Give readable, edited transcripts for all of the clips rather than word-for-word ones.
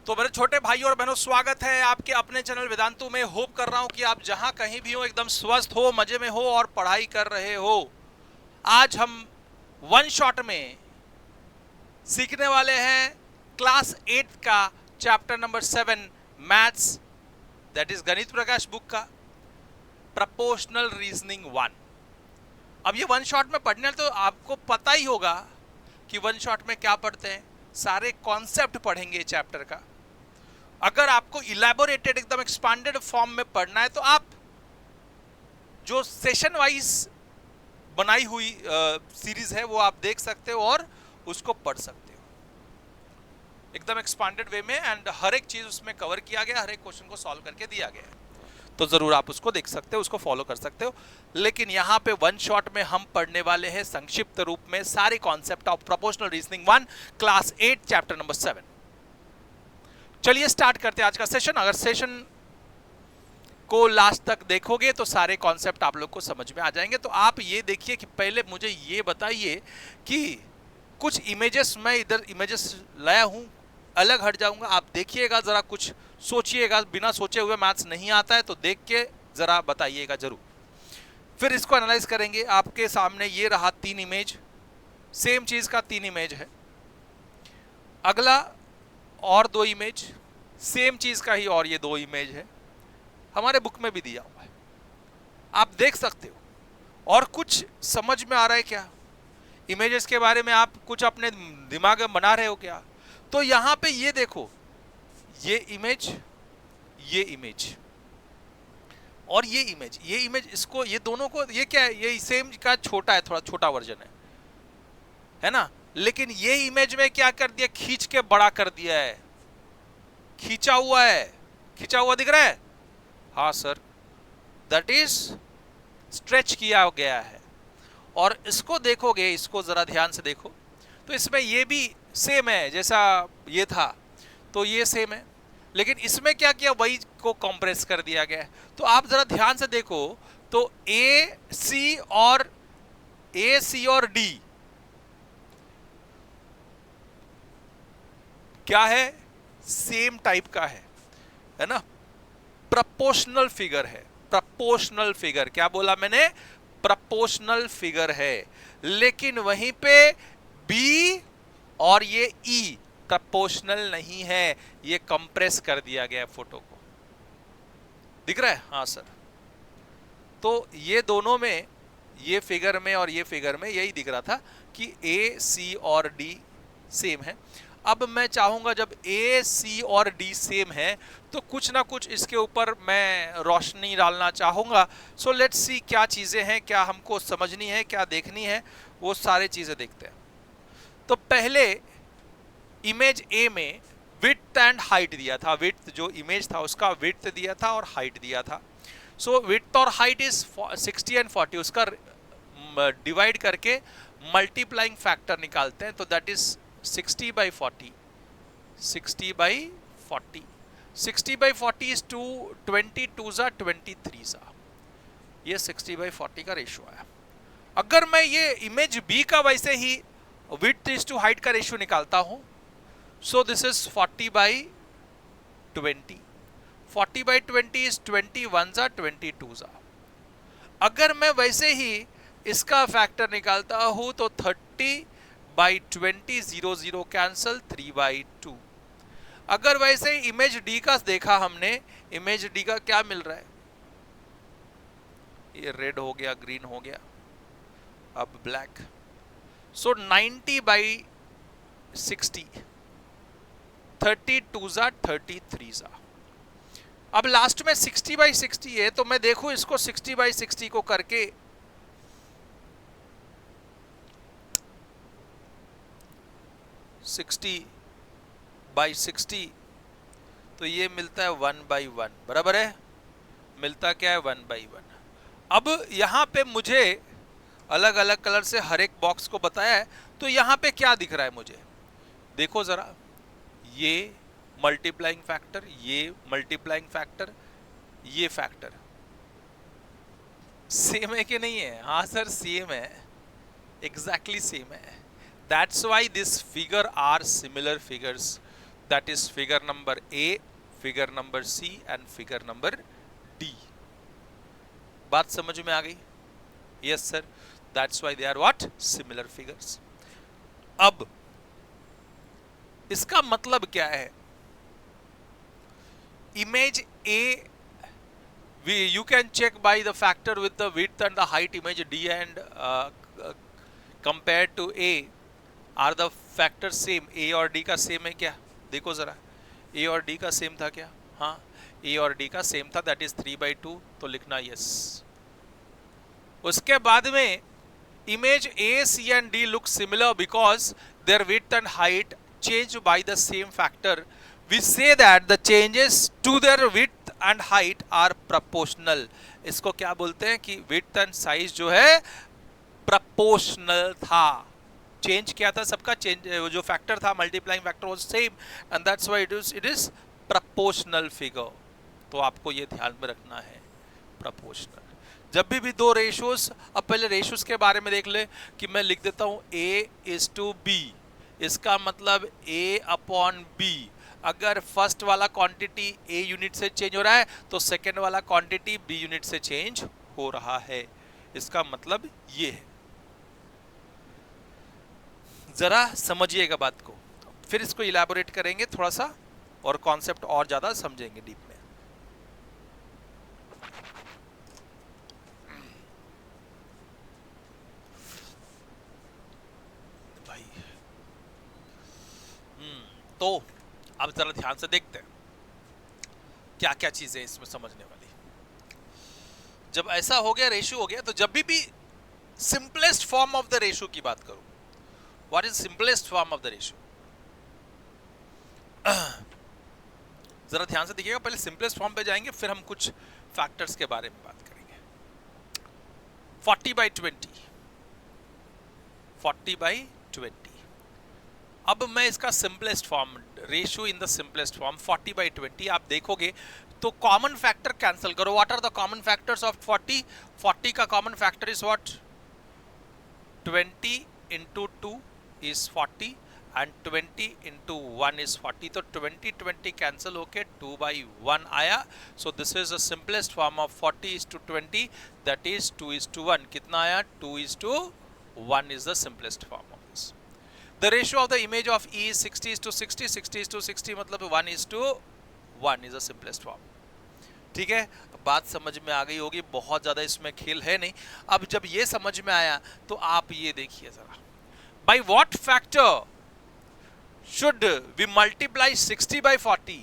तो मेरे छोटे भाइयों और बहनों, स्वागत है आपके अपने चैनल वेदांतु में। होप कर रहा हूं कि आप जहां कहीं भी हो एकदम स्वस्थ हो, मजे में हो और पढ़ाई कर रहे हो। आज हम वन शॉट में सीखने वाले हैं क्लास 8 का chapter number 7 maths, that is गणित प्रकाश बुक का प्रपोर्शनल रीजनिंग 1। अब ये वन शॉट में पढ़ने तो आपको पता ही होगा कि वन शॉट में क्या पढ़ते हैं। सारे कॉन्सेप्ट पढ़ेंगे चैप्टर का। अगर आपको इलैबोरेटेड एकदम एक्सपांडेड फॉर्म में पढ़ना है तो आप जो सेशन वाइज बनाई हुई सीरीज है वो आप देख सकते हो और उसको पढ़ सकते हो एकदम एक्सपांडेड वे में। एंड हर एक चीज उसमें कवर किया गया, हर एक क्वेश्चन को सॉल्व करके दिया गया है, तो जरूर आप उसको देख सकते हो, उसको फॉलो कर सकते हो। लेकिन यहाँ पे वन शॉट में हम पढ़ने वाले हैं संक्षिप्त रूप में सारे concept of proportional reasoning 1 class 8 chapter number 7। चलिए स्टार्ट करते हैं आज का सेशन। अगर सेशन को लास्ट तक देखोगे तो सारे कॉन्सेप्ट आप लोग को समझ में आ जाएंगे। तो आप ये देखिए कि पहले मुझे ये बताइए कि कुछ इमेजेस, मैं इधर इमेजेस लाया हूं, अलग हट जाऊंगा, आप देखिएगा जरा, कुछ सोचिएगा। बिना सोचे हुए मैथ्स नहीं आता है, तो देख के जरा बताइएगा जरूर। फिर इसको एनालाइज करेंगे। आपके सामने ये रहा 3 इमेज, सेम चीज का 3 इमेज है। अगला और 2 इमेज, सेम चीज का ही और ये 2 इमेज है, हमारे बुक में भी दिया हुआ है, आप देख सकते हो। और कुछ समझ में आ रहा है क्या? इमेजेस के बारे में आप कुछ अपने दिमाग में बना रहे हो क्या? तो यहां पे ये देखो, ये इमेज और ये इमेज, इसको, ये दोनों को, ये क्या है? ये सेम का छोटा है, थोड़ा छोटा वर्जन है ना। लेकिन ये इमेज में क्या कर दिया, खींच के बड़ा कर दिया है, खींचा हुआ दिख रहा है। हाँ सर, दैट इज स्ट्रेच किया गया है। और इसको देखोगे, इसको जरा ध्यान से देखो, तो इसमें ये भी सेम है जैसा ये था, तो ये सेम है। लेकिन इसमें क्या किया, वही को कंप्रेस कर दिया गया है। तो आप जरा ध्यान से देखो, तो ए सी और डी क्या है, सेम टाइप का है ना। प्रपोर्शनल फिगर है, प्रपोर्शनल फिगर, क्या बोला मैंने, प्रपोर्शनल फिगर है। लेकिन वहीं पे बी और ये ई प्रपोर्शनल नहीं है, ये कंप्रेस कर दिया गया है फोटो को, दिख रहा है? हाँ सर। तो ये दोनों में, ये फिगर में और ये फिगर में यही दिख रहा था कि ए सी और डी सेम है। अब मैं चाहूंगा, जब ए सी और डी सेम है तो कुछ ना कुछ इसके ऊपर मैं रोशनी डालना चाहूंगा। सो लेट्स सी क्या चीजें हैं, क्या हमको समझनी है, क्या देखनी है, वो सारे चीजें देखते हैं। तो पहले इमेज ए में विड्थ एंड हाइट दिया था। विड्थ जो इमेज था उसका विड्थ दिया था और हाइट दिया था। सो विड्थ और हाइट इज 60 एंड 40, उसका डिवाइड करके मल्टीप्लाइंग फैक्टर निकालते हैं, तो that is 60 by 40, 60 by 40, 60 by 40 is 2, 22 सा 23 सा, ये 60 by 40 का रेशियो है। अगर मैं ये इमेज बी का वैसे ही विड्थ इज टू हाइट का रेशियो निकालता हूं, सो this is 40 by 20, 40 by 20 is 21 सा 22 सा। अगर मैं वैसे ही इसका फैक्टर निकालता हूं तो 30 by 20, 0 0 कैंसल, 3 by 2। अगर वैसे इमेज डी का देखा हमने, इमेज डी का क्या मिल रहा है, ये रेड हो गया, ग्रीन हो गया, अब ब्लैक। सो 90 by 60, 32 सा 33 सा। अब लास्ट में 60 by 60 है, तो मैं देखूं इसको 60 by 60 को करके, 60 by 60, तो ये मिलता है 1 by 1, बराबर है, मिलता क्या है 1 by 1। अब यहाँ पे मुझे अलग अलग कलर से हर एक बॉक्स को बताया है, तो यहाँ पे क्या दिख रहा है मुझे, देखो जरा, ये मल्टीप्लाइंग फैक्टर, ये मल्टीप्लाइंग फैक्टर, ये फैक्टर सेम है कि नहीं है? हाँ सर सेम है, एग्जैक्टली सेम है। That's why this figure are similar figures। that is figure number A, figure number C and figure number D. बात समझ में आ गई? Yes sir, that's why they are what? Similar figures. अब इसका मतलब क्या है? Image A, you can check by the factor with the width and the height. Image D and compared to A, are the factors same? A और D का same है क्या? देखो जरा, A और D का same था क्या? हाँ, A और D का same था, that is 3/2, तो लिखना yes. उसके बाद में image A, C and D look similar because their width and height change by the same factor. We say that the changes to their width and height are proportional. इसको क्या बोलते हैं कि width and size जो है proportional था. Change क्या था सबका? चेंज जो फैक्टर था, multiplying factor was same and that's why it is proportional figure. तो आपको ये ध्यान में रखना है, प्रोपोर्शनल. जब भी दो रेशियोज, अब पहले रेशियोज के बारे में देख ले कि मैं लिख देता हूं A:B. इसका मतलब A/B. अगर फर्स्ट वाला क्वांटिटी A यूनिट से चेंज हो रहा है तो सेकेंड वाला क्वांटिटी B यूनिट से चेंज हो रहा है. इसका मतलब ये है. जरा समझिएगा बात को, फिर इसको इलैबोरेट करेंगे थोड़ा सा और कॉन्सेप्ट और ज्यादा समझेंगे डीप में. भाई तो अब जरा ध्यान से देखते हैं क्या क्या चीजें इसमें समझने वाली. जब ऐसा हो गया, रेशियो हो गया, तो जब भी simplest form of the ratio की बात करूं, What is simplest form of the ratio? जरा ध्यान से देखिएगा. पहले सिंपलेस्ट फॉर्म पे जाएंगे, फिर हम कुछ फैक्टर्स के बारे में बात करेंगे. 40/20. 40/20. अब मैं इसका simplest form, ratio in the simplest form 40/20 आप देखोगे तो कॉमन फैक्टर कैंसिल करो. What are the common factors of 40? 40 का common factor is what? 20 into 2 is 40 and 20 into 1 is 40. तो 20 कैंसिल होके 2/1 आया. So this is the simplest form of 40:20, that is 2:1. कितना आया? 2:1 is the simplest form of this. The ratio of the image of E is 60:60. 60:60 मतलब 1:1 is the simplest form. ठीक है, बात समझ में आ गई होगी. बहुत ज्यादा इसमें खेल है नहीं. अब जब ये समझ में आया तो आप ये देखिए जरा, by what factor should we multiply 60/40?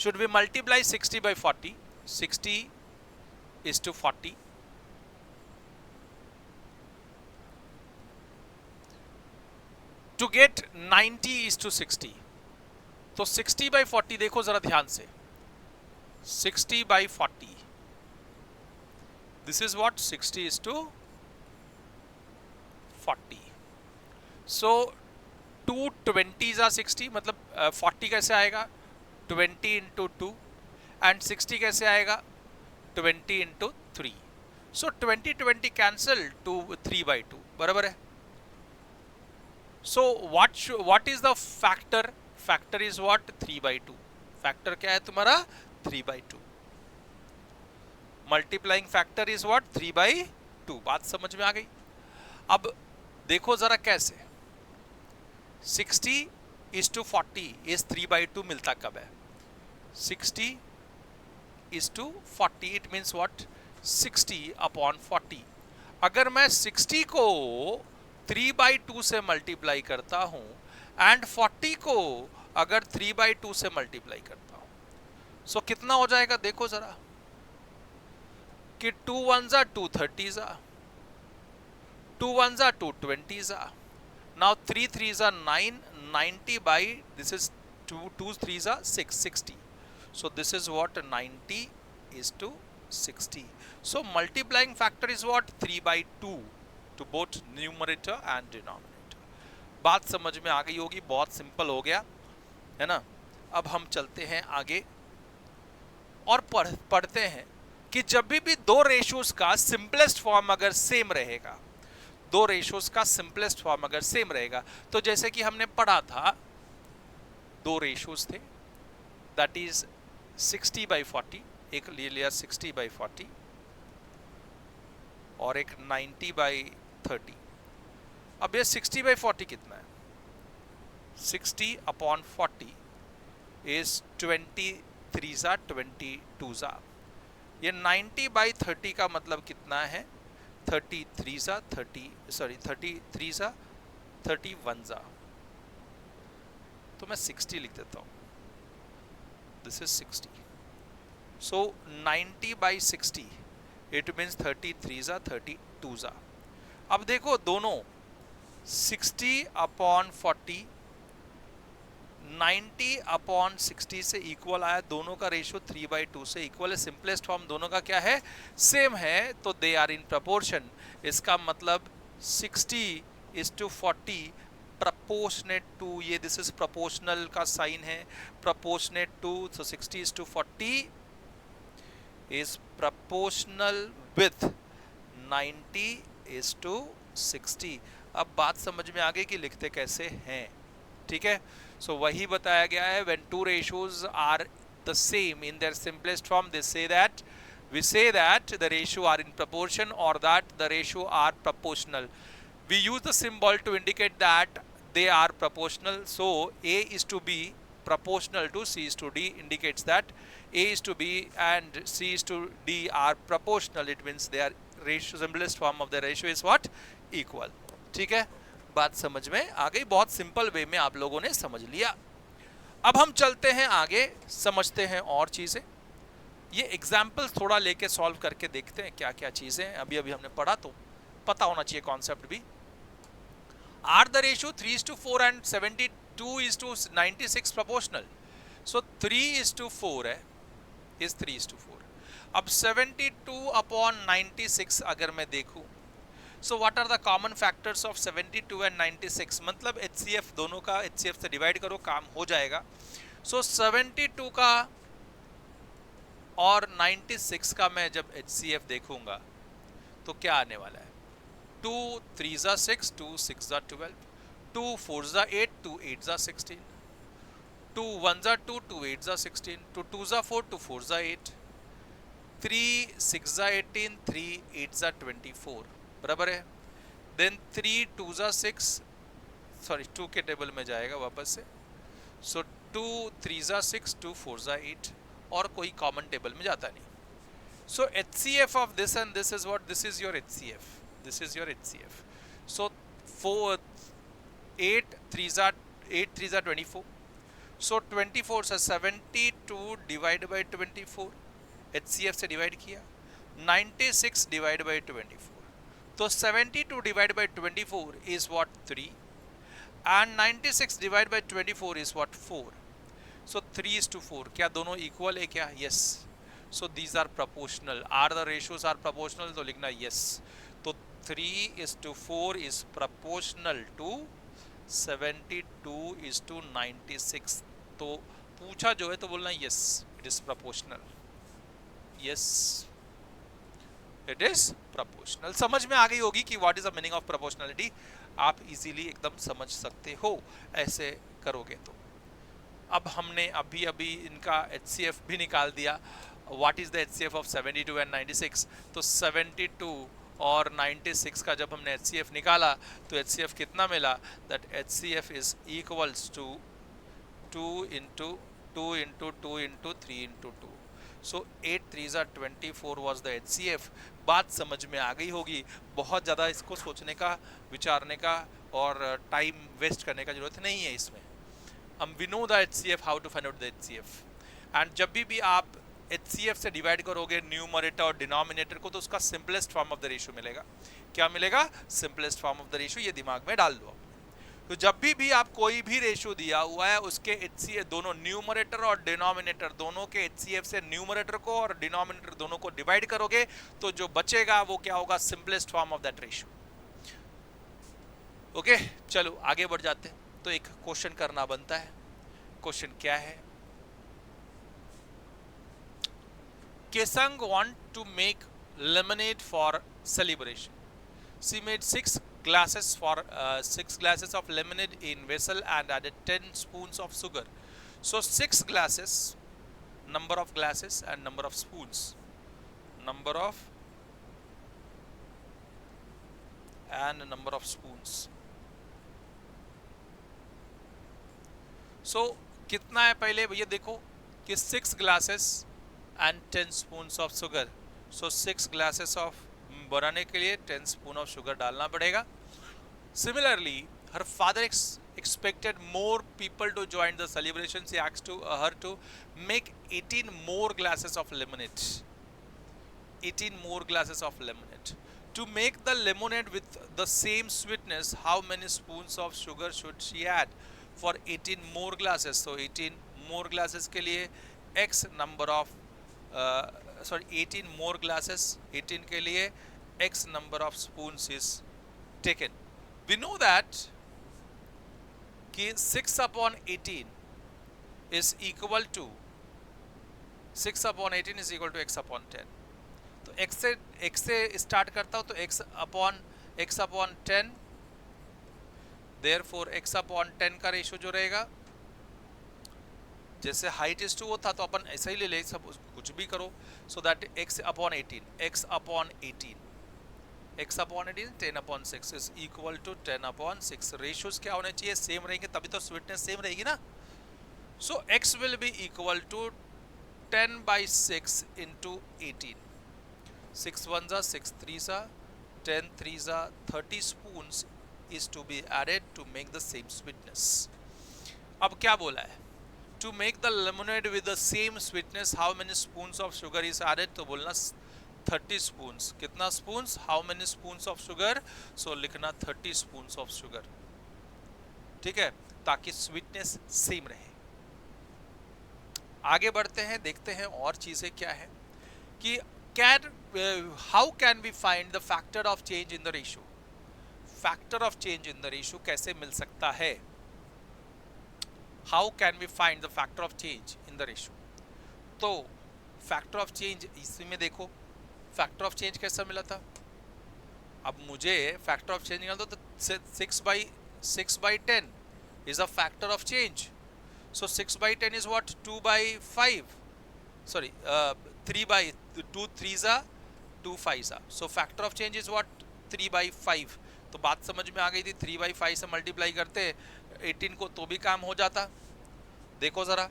Should we multiply 60/40? 60:40. To get 90:60. तो 60/40 देखो जरा ध्यान से. 60/40. This is what? 60:40. So 2 20s are 60. मतलब 40 कैसे आएगा? 20 into 2. And 60 कैसे आएगा? 20 into 3. So 20 cancel to 3/2. बराबर है. So what is the factor? Factor is what? 3/2. Factor क्या है तुम्हारा? 3/2. Multiplying factor is what? 3/2. बात समझ में आ गई. अब देखो जरा कैसे 60:40 इज 3/2 मिलता कब है? 60:40. It means what? 60/40. अगर मैं 60 को 3/2 से मल्टीप्लाई करता हूं एंड 40 को अगर 3/2 से मल्टीप्लाई करता हूं, सो कितना हो जाएगा? देखो जरा कि 2 1s are 2 30s are, 2 1s are 2 20s are. Now 3 3s are 9. 90 by this is 2 3s are 6 60. So this is what? 90:60. So multiplying factor is what? 3/2 to both numerator and denominator. बात समझ में आ गई होगी. बहुत सिंपल हो गया है ना. अब हम चलते हैं आगे और पढ़ते हैं कि जब भी दो रेशियोज का सिंपलेस्ट फॉर्म अगर सेम रहेगा, दो रेशियोज का सिंपलेस्ट फॉर्म अगर सेम रहेगा, तो जैसे कि हमने पढ़ा था दो रेशोज थे, दैट इज 60/40, एक ले लिया 60/40 और एक 90/30। अब ये 60/40 कितना है? 60/40 इज 23 22। ये 90/30 का मतलब कितना है? 33 31। तो मैं 60 लिख देता हूं, this is 60। So 90/60 it means 33 32। अब देखो दोनों 60/40 90/60 से इक्वल आया, दोनों का रेशियो 3/2 से इक्वल है। सिंपलेस्ट फॉर्म दोनों का क्या है? सेम है, तो दे आर इन प्रपोर्शन। इसका मतलब 60:40 प्रपोर्शनेट टू, ये दिस इज प्रपोर्शनल का साइन है, proportionate to, so 60:40 is proportional with 90:60। अब बात समझ में आ गई कि लिखते कैसे हैं, ठीक है। सो वही बताया गया है, when two ratios are the same in their simplest form, they say that we say that the ratio are in proportion or that the ratio are proportional. We use the symbol to indicate that they are proportional. So A is to B proportional to C is to D indicates that A is to B and C is to D are proportional. It means they are ratio, simplest form of the ratio is what? Equal. ठीक है, बात समझ में आ गई, बहुत simple way में आप लोगों ने समझ लिया। अब हम चलते हैं आगे, समझते हैं और चीजें। ये एग्जाम्पल्स थोड़ा लेके सॉल्व करके देखते हैं क्या क्या चीजें हैं। अभी हमने पढ़ा तो पता होना चाहिए कॉन्सेप्ट भी। Are the ratio 3:4 and 72:96 proportional? So 3:4 है, इज 3:4। अब 72/96 अगर मैं देखूं, so what are the common factors of 72 and 96? मतलब HCF दोनों का HCF से डिवाइड करो, काम हो जाएगा। सो 72 का और 96 का मैं जब HCF देखूंगा तो क्या आने वाला है? 2 3 6, 2 6 12, 2 4 8, 2 8 16, 2 1 2, 2 8 16, 2 2 4, 2 4 8, 3 6 18, 3 8 24, बराबर है। देन 3 2 6, सॉरी 2 के टेबल में जाएगा वापस से। सो 2 3 6, 2 4 8, और कोई कॉमन टेबल में जाता नहीं। सो HCF of this and this is what? This is your HCF, this is your HCF। सो 8 3 24, सो 24 से 72 डिवाइड बाई 24, HCF से डिवाइड किया, 96 डिवाइड बाई 24, तो 72 divide by 24 is what? 3, and 96 divide by 24 is what? 4। So 3:4, क्या दोनों equal है क्या? Yes. So these are proportional. Are the ratios are proportional? तो लिखना yes. तो 3:4 is proportional to 72:96. तो पूछा जो है तो बोलना yes, it is proportional. Yes, it is proportional. समझ में आ गई होगी कि what is the meaning of proportionality. आप इजीली एकदम समझ सकते हो ऐसे करोगे तो। अब हमने अभी इनका HCF भी निकाल दिया। What is the HCF of 72 and 96? तो 72 और 96 का जब हमने HCF निकाला तो HCF कितना मिला? That HCF is equals to 2 into 2 into 2 into 3 into 2. So 8 3 24 was the HCF. बात समझ में आ गई होगी, बहुत ज़्यादा इसको सोचने का, विचारने का और टाइम वेस्ट करने का जरूरत नहीं है इसमें। We know the HCF, how to find out the HCF. And जब भी आप HCF से डिवाइड करोगे न्यूमरेटर और डिनोमिनेटर को, तो उसका simplest form of the ratio मिलेगा। क्या मिलेगा? Simplest form of the ratio. ये दिमाग में डाल दो। तो जब भी आप कोई भी रेशियो दिया हुआ है उसके HCF दोनों न्यूमरेटर और डिनोमिनेटर दोनों के HCF से न्यूमरेटर को और डिनोमिनेटर दोनों को डिवाइड करोगे तो जो बचेगा वो क्या होगा? Simplest form of that ratio. Okay, चलो आगे बढ़ जाते हैं। तो एक क्वेश्चन करना बनता है। क्वेश्चन क्या है? Kesang want to make lemonade for celebration. She made 6 glasses for 6 glasses of lemonade in vessel and added 10 spoons of sugar. So 6 glasses, number of glasses and number of spoons, number of and number of spoons. So कितना है पहले भैया देखो कि 6 glasses and 10 spoons of sugar. So 6 glasses of बनाने के लिए 10 spoon of sugar डालना पड़ेगा. Similarly, her father expected more people to join the celebration. She asked her to make 18 more glasses of lemonade. 18 more glasses of lemonade. To make the lemonade with the same sweetness, how many spoons of sugar should she add for 18 more glasses? So 18 more glasses के लिए x number of 18 more glasses, 18 के लिए x number of spoons is taken. We know that कि 6 upon 18 is equal to 6 upon 18 is equal to x upon 10. तो x से start करता हूँ तो x upon 10, therefore x upon 10 का ratio जो रहेगा, जैसे हाइट इज टू वो था तो अपन ऐसा ही ले ले, सब कुछ भी करो. So that x upon 18, x upon 18 10 upon 6 is equal to 10 upon 6. Ratios क्या होने चाहिए? सेम रहेंगे, तभी तो स्वीटनेस सेम रहेगी ना. सो x will be equal to 10 by 6 into 18. 6 1s are 6 3s are 10 3s are 30 spoons is to be added to make the same sweetness. अब क्या बोला है? To make the lemonade with the same sweetness, how many spoons of sugar is added? तो बोलना 30 spoons. कितना spoons? How many spoons of sugar? So लिखना 30 spoons of sugar. ठीक है, ताकि sweetness सेम रहे. आगे बढ़ते हैं, देखते हैं और चीजें क्या है कि how can we find the factor of change in the ratio? Factor of change in the ratio कैसे मिल सकता है? How can we find the factor of change in the ratio? तो factor of change इसी में देखो, factor of change कैसा मिला था. अब मुझे factor of change निकाल दो तो 6 by 10 is a factor of change. So 6 by 10 is what? 2 by 5. Sorry, 3 by 2 3s are 2 5s are. So factor of change is what? 3 by 5. तो बात समझ में आ गई थी. 3 by 5 से मल्टीप्लाई करते 18 को तो भी काम हो जाता. देखो जरा,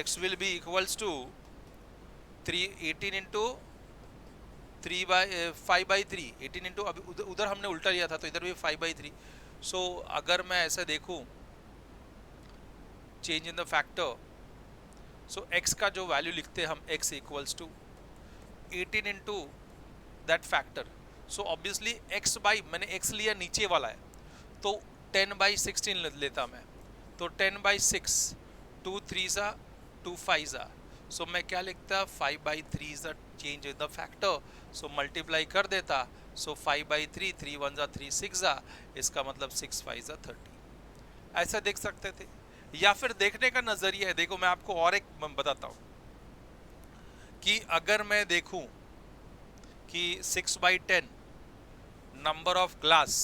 x will be equals to 18 into 3 by 5 by 3. 18 into, अभी उधर हमने उल्टा लिया था तो इधर भी 5 by 3. सो अगर मैं ऐसा देखूं, change in the factor, so x का जो वैल्यू लिखते हैं हम, x equals to 18 into that factor. So obviously x by, मैंने x लिया नीचे वाला है तो 10 by 16 लेता मैं, तो 10 by 6, 2 3s are 2 5s are. सो मैं क्या लिखता? 5 by 3 is the change in the factor. So multiply कर देता. सो 5 by 3, 3 1s are 3 6s are. इसका मतलब 6 5s are 30. ऐसा देख सकते थे. या फिर देखने का नजरिया है. देखो मैं आपको और एक बताता हूं कि अगर मैं देखूं कि 6 by 10 number of glass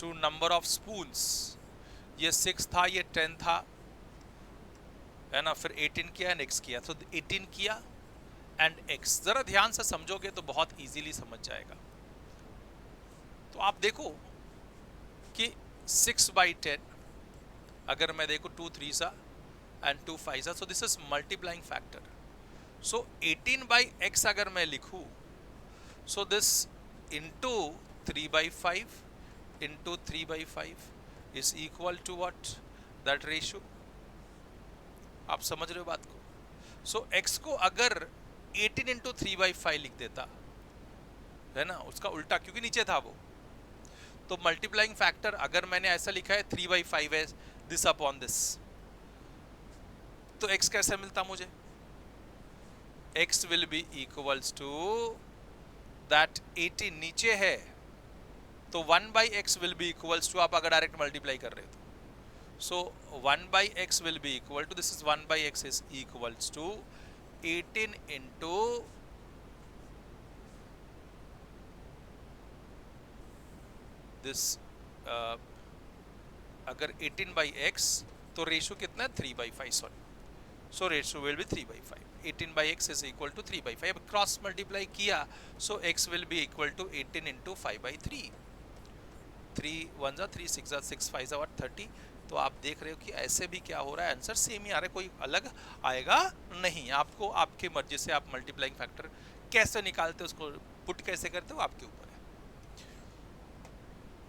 to number of spoons, ये 6 था, ये 10 था, है ना. फिर 18 किया एंड x किया, तो 18 किया एंड x. जरा ध्यान से समझोगे तो बहुत इजीली समझ जाएगा. तो आप देखो कि 6 by 10, अगर मैं देखो 2 3s and 2 5s, so this is multiplying factor. So 18 by x अगर मैं लिखूं, so this into 3 by 5 into 3 by 5 is equal to what? That ratio. आप समझ रहे हो बात को? So x को अगर 18 into 3 by 5 लिख देता, है ना, उसका उल्टा, क्योंकि नीचे था वो, तो मल्टीप्लाइंग फैक्टर अगर मैंने ऐसा लिखा है 3 by 5 है, दिस अपॉन दिस, तो x कैसे मिलता मुझे? x will be equals to that 18 नीचे है तो 1 by x will be equals to, आप अगर डायरेक्ट मल्टीप्लाई कर रहे हो तो, सो 1 by x will be equal to, this is 1 by x is equals to 18 into this अगर 18/x तो रेशियो कितना है 3/5, sorry, so ratio will be 3/5. 18/x is equal to 3/5. अब क्रॉस मल्टीप्लाई किया so x will be equal to 18 into 5/3. 3 1 जा 3 6 जा 6 5 जा 30. तो आप देख रहे हो कि ऐसे भी क्या हो रहा है, आंसर सेम ही आ रहा है, कोई अलग आएगा नहीं. आपको आपकी मर्जी से आप मल्टीप्लाइंग फैक्टर कैसे निकालते हो, उसको पुट कैसे करते हो, आपके ऊपर है.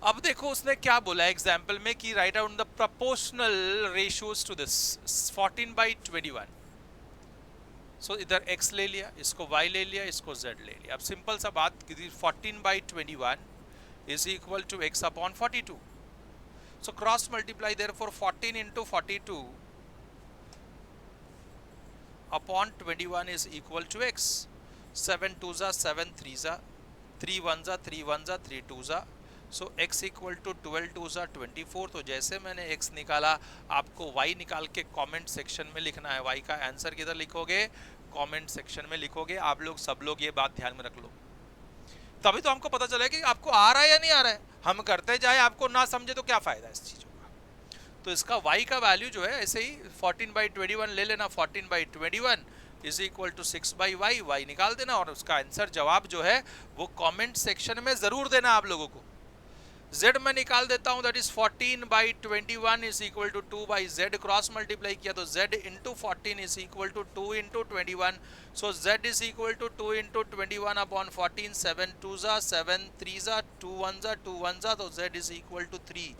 अब देखो उसने क्या बोला एग्जाम्पल में कि write down the proportional ratios to this 14/21. So इधर x ले लिया, इसको y ले लिया, इसको z ले लिया. अब सिंपल सा बात, 14/21 is equal to x upon 42. So cross multiply therefore 14 into 42 upon 21 is equal to x. 7 2 जा 7 3 जा 3 1 जा 3 1 जा 3 2 जा. सो x इक्वल टू 12 2 जा 24. तो जैसे मैंने x निकाला, आपको y निकाल के कमेंट सेक्शन में लिखना है. y का आंसर किधर लिखोगे, कमेंट सेक्शन में लिखोगे. आप लोग सब लोग ये बात ध्यान में रख लो, तभी तो हमको पता चले कि आपको आ रहा है या नहीं आ रहा है. हम करते जाए, आपको ना समझे तो क्या फायदा इस चीजों का. तो इसका y का वैल्यू जो है ऐसे ही 14/21 ले लेना. 14/21 is equal to 6/y. y निकाल देना और उसका आंसर जवाब जो है वो कमेंट सेक्शन में जरूर देना आप लोगों को. z में निकाल देता हूं, that is 14/21 is equal to 2/z. Cross multiply किया तो z into 14 is equal to 2 into 21. So z is equal to 2 into 21 upon 14. 7 2 जा 7 3 जा 2 1 जा 2 1 जा. तो z इज इक्वल टू 3.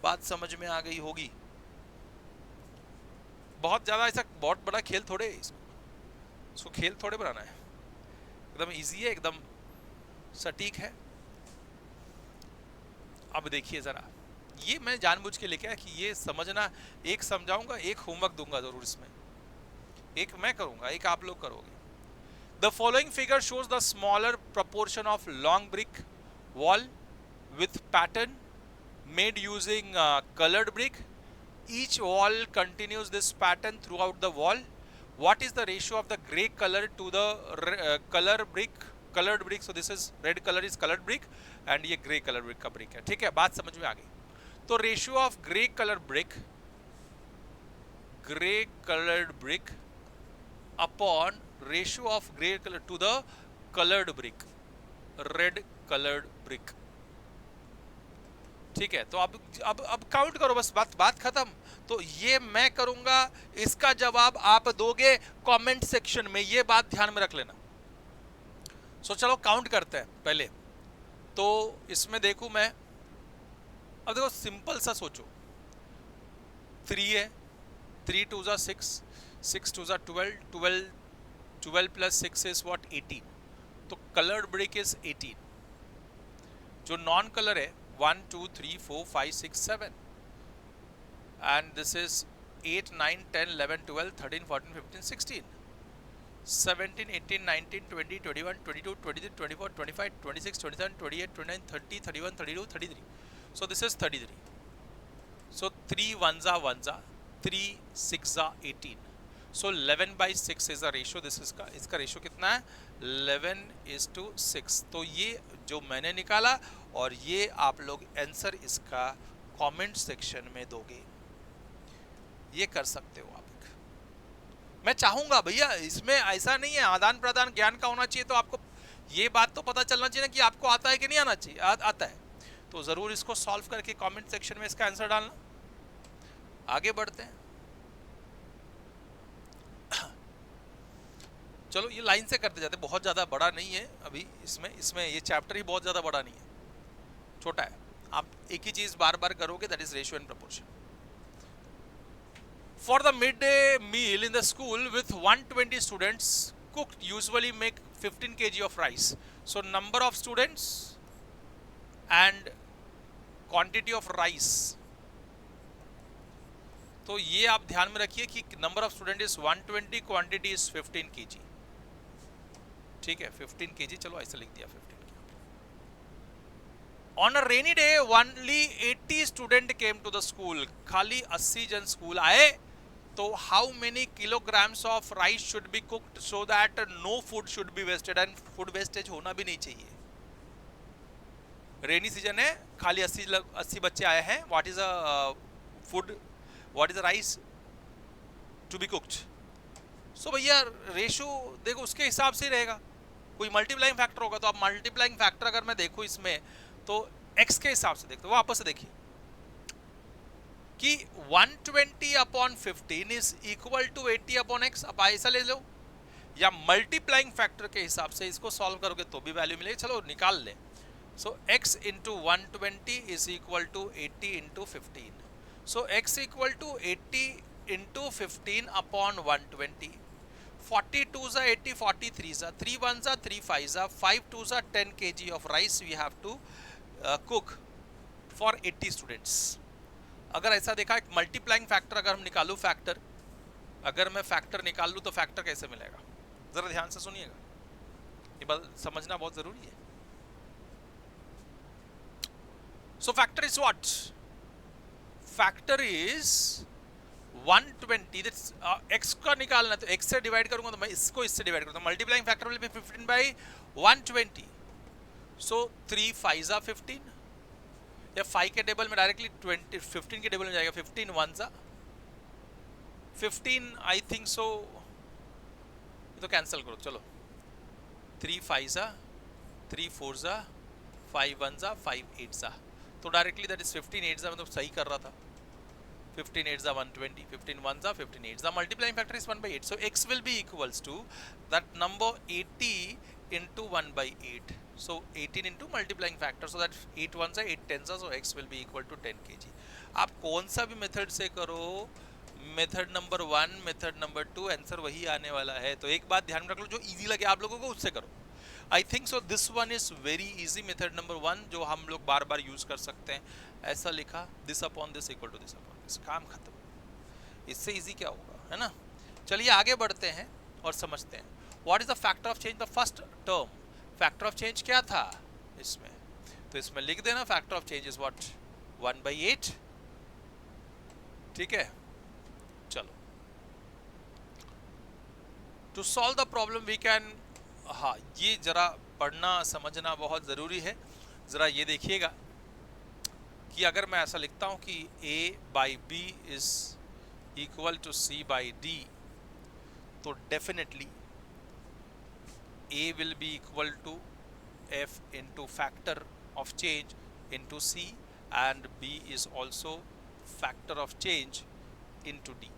बात समझ में आ गई होगी. बहुत ज्यादा ऐसा बहुत बड़ा खेल थोड़े है इसको खेल थोड़े बनाना है, एकदम इजी है, एकदम सटीक है. अब देखिए जरा, ये मैं जानबूझ के लेके आया कि ये समझना. एक समझाऊंगा, एक होमवर्क दूंगा जरूर इसमें. एक मैं करूंगा, एक आप लोग करोगे. The following figure shows the smaller proportion of long brick wall with pattern made using coloured brick. Each wall continues this pattern throughout the wall. What is the ratio of the grey colour to the colored brick. So this is red color is colored brick and ये grey colour brick का brick है. ठीक है, बात समझ में आ गई. तो ratio of grey colour brick upon ratio of grey colour to the coloured brick, red coloured brick. ठीक है, तो अब काउंट करो, बस बात खत्म. तो ये मैं करूंगा, इसका जवाब आप दोगे कमेंट सेक्शन में. ये बात ध्यान में रख लेना. सो चलो काउंट करते हैं पहले. तो इसमें देखूं मैं, अब देखो सिंपल सा सोचो. 3 है, 3 2 जा 6, 6 2 जा 12, 12 प्लस 6 इज व्हाट 18. तो कलर्ड ब्रिक इज 18. जो नॉन कलर है 1 2 3 4 5 6 7 and this is 8 9 10 11 12 13 14 15 16 17 18 19 20 21 22 23 24 25 26 27 28 29 30 31 32 33. So this is 33. So 3 1 जा 1 जा 3 6 जा 18. So 11/6 is the ratio. this is इसका रेशियो कितना है 11:6. तो ये जो मैंने निकाला और ये आप लोग आंसर इसका कमेंट सेक्शन में दोगे. ये कर सकते हो आप. मैं चाहूंगा भैया, इसमें ऐसा नहीं है, आदान प्रदान ज्ञान का होना चाहिए. तो आपको ये बात तो पता चलना चाहिए ना कि आपको आता है कि नहीं आना चाहिए. आता है तो जरूर इसको सॉल्व करके कमेंट सेक्शन में इसका आंसर डालना. आगे बढ़ते हैं. चलो ये लाइन से करते जाते, बहुत ज्यादा बड़ा नहीं है अभी. इसमें ये चैप्टर ही बहुत ज्यादा बड़ा नहीं है, छोटा है. आप एक ही चीज बार बार करोगे, that is ratio and proportion. For the midday meal in the school with 120 students, cooked usually make 15 kg of rice. So number of students and quantity of rice. तो ये आप ध्यान में रखिए कि number of student is 120, quantity is 15 kg. ठीक है, 15 kg. चलो ऐसे लिख दिया 15 kg. On a rainy day, only 80 student came to the school. खाली 80 जन स्कूल आए. तो how many kilograms of rice should be cooked so that no food should be wasted. And food wastage होना भी नहीं चाहिए. रेनी सीजन है, खाली 80 बच्चे आए हैं, what is a food, what is a rice to be cooked. So भैया रेशो देखो उसके हिसाब से रहेगा, कोई मल्टीप्लाइंग फैक्टर होगा तो आप मल्टीप्लाइंग फैक्टर अगर मैं देखूं इसमें तो x के हिसाब से देखते हो, वापस से देखिए कि 120 upon 15 is equal to 80 upon x। अब ऐसा ले लो, या मल्टीप्लाइंग फैक्टर के हिसाब से इसको सॉल्व करोगे तो भी वैल्यू मिलेगी, चलो निकाल ले। So x into 120 is equal to 80 into 15। So x equal to 80 into 15 upon 120। 42 जा 80, 43 जा 3 1 जा 3 5 जा 5 2 जा 10 kg of rice we have to cook for 80 students। अगर ऐसा देखा एक मल्टीप्लाइंग फैक्टर अगर हम निकालूं, फैक्टर अगर मैं फैक्टर निकाल लूं तो फैक्टर कैसे मिलेगा, जरा ध्यान से सुनिएगा, ये बात समझना बहुत जरूरी है। So factor is what, factor is 120, x का निकालना है तो x से डिवाइड करूंगा तो मैं इसको इससे डिवाइड करूंगा, multiplying factor will be 15 by 120। सो 3 5 जा 15, या 5 के टेबल में डायरेक्टली 15 के टेबल में जाएगा, 15 1 जा 15, आई थिंक सो तो कैंसिल करो, चलो 3 5 जा 3 4 जा 5 1 जा 5 8 जा, तो डायरेक्टली दैट इज 15 8 जा, मतलब सही कर रहा था, 15 8 जा 120, 15 1 जा 15 8 जा, multiplying factor is 1 by 8, so x will be equals to that number 80 into 1 by 8, so 18 into multiplying factor, so that 8 1 जा 8 10 जा, so x will be equal to 10 kg। आप कौन सा भी मेथड से करो, method number 1 method number 2 answer वही आने वाला है। तो एक बात ध्यान रख लो, जो इजी लगे आप लोगों को उससे करो। I think so this one is very easy, method number 1 जो हम लोग बार बार यूज कर सकते हैं। ऐसा लिखा this upon this equal to this upon this, काम खत्म, इससे इजी क्या होगा, है ना। चलिए आगे बढ़ते हैं और समझते हैं what is the factor of change, the first term factor of change क्या था इसमें, तो इसमें लिख देना factor of change is what 1 by 8, ठीक है। चलो to solve the problem we can, हाँ ये जरा पढ़ना समझना बहुत ज़रूरी है। ज़रा ये देखिएगा कि अगर मैं ऐसा लिखता हूँ कि a by B is equal to c by D, तो definitely a will be equal to f into factor of change into c and b is also factor of change into d।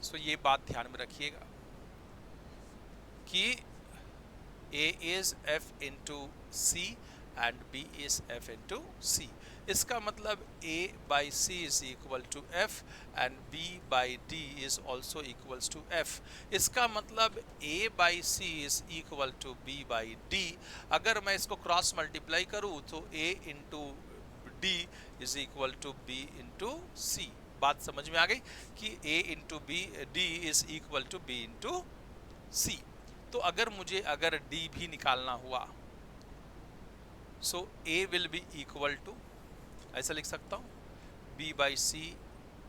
So ये बात ध्यान में रखिएगा कि a is f into c and b is f into c। इसका मतलब a by c is equal to f and b by d is also equals to f। इसका मतलब a by c is equal to b by d। अगर मैं इसको cross multiply करूँ तो a into d is equal to b into c। बात समझ में आ गई कि a into b d is equal to b into c। तो अगर मुझे अगर d भी निकालना हुआ, so a will be equal to, ऐसा लिख सकता हूं b by C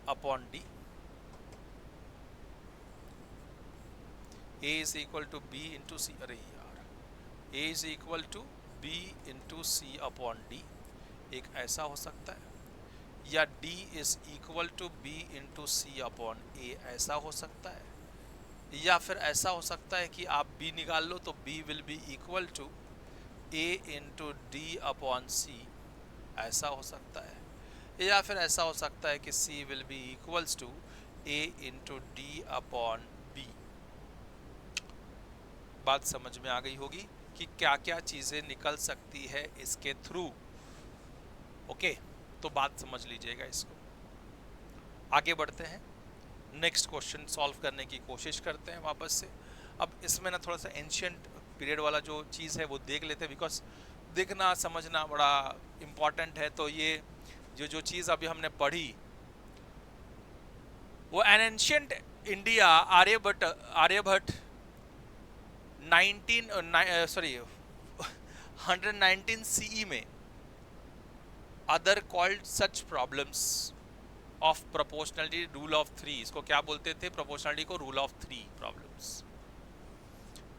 upon d, a is equal to b into C, अरे यार a is equal to b into C upon d, एक ऐसा हो सकता है, या d is equal to b into C upon a, ऐसा हो सकता है, या फिर ऐसा हो सकता है कि आप b निकाल लो तो b will be equal to a into D upon C, ऐसा हो सकता है, या फिर ऐसा हो सकता है कि c will be equals to a into D upon B. बात समझ में आ गई होगी कि क्या क्या चीज़ें निकल सकती है इसके थ्रू, ओके। तो बात समझ लीजिएगा इसको। आगे बढ़ते हैं, नेक्स्ट क्वेश्चन सॉल्व करने की कोशिश करते हैं वापस से। अब इसमें ना थोड़ा सा एंशियंट पीरियड वाला जो चीज़ है वो देख लेते हैं, बिकॉज देखना समझना बड़ा इम्पॉर्टेंट है। तो ये जो चीज़ अभी हमने पढ़ी वो an ancient India Aryabhata 119 CE में other called such problems of proportionality rule of 3, इसको क्या बोलते थे, प्रोपोर्शनलिटी को रूल ऑफ 3 प्रॉब्लम्स,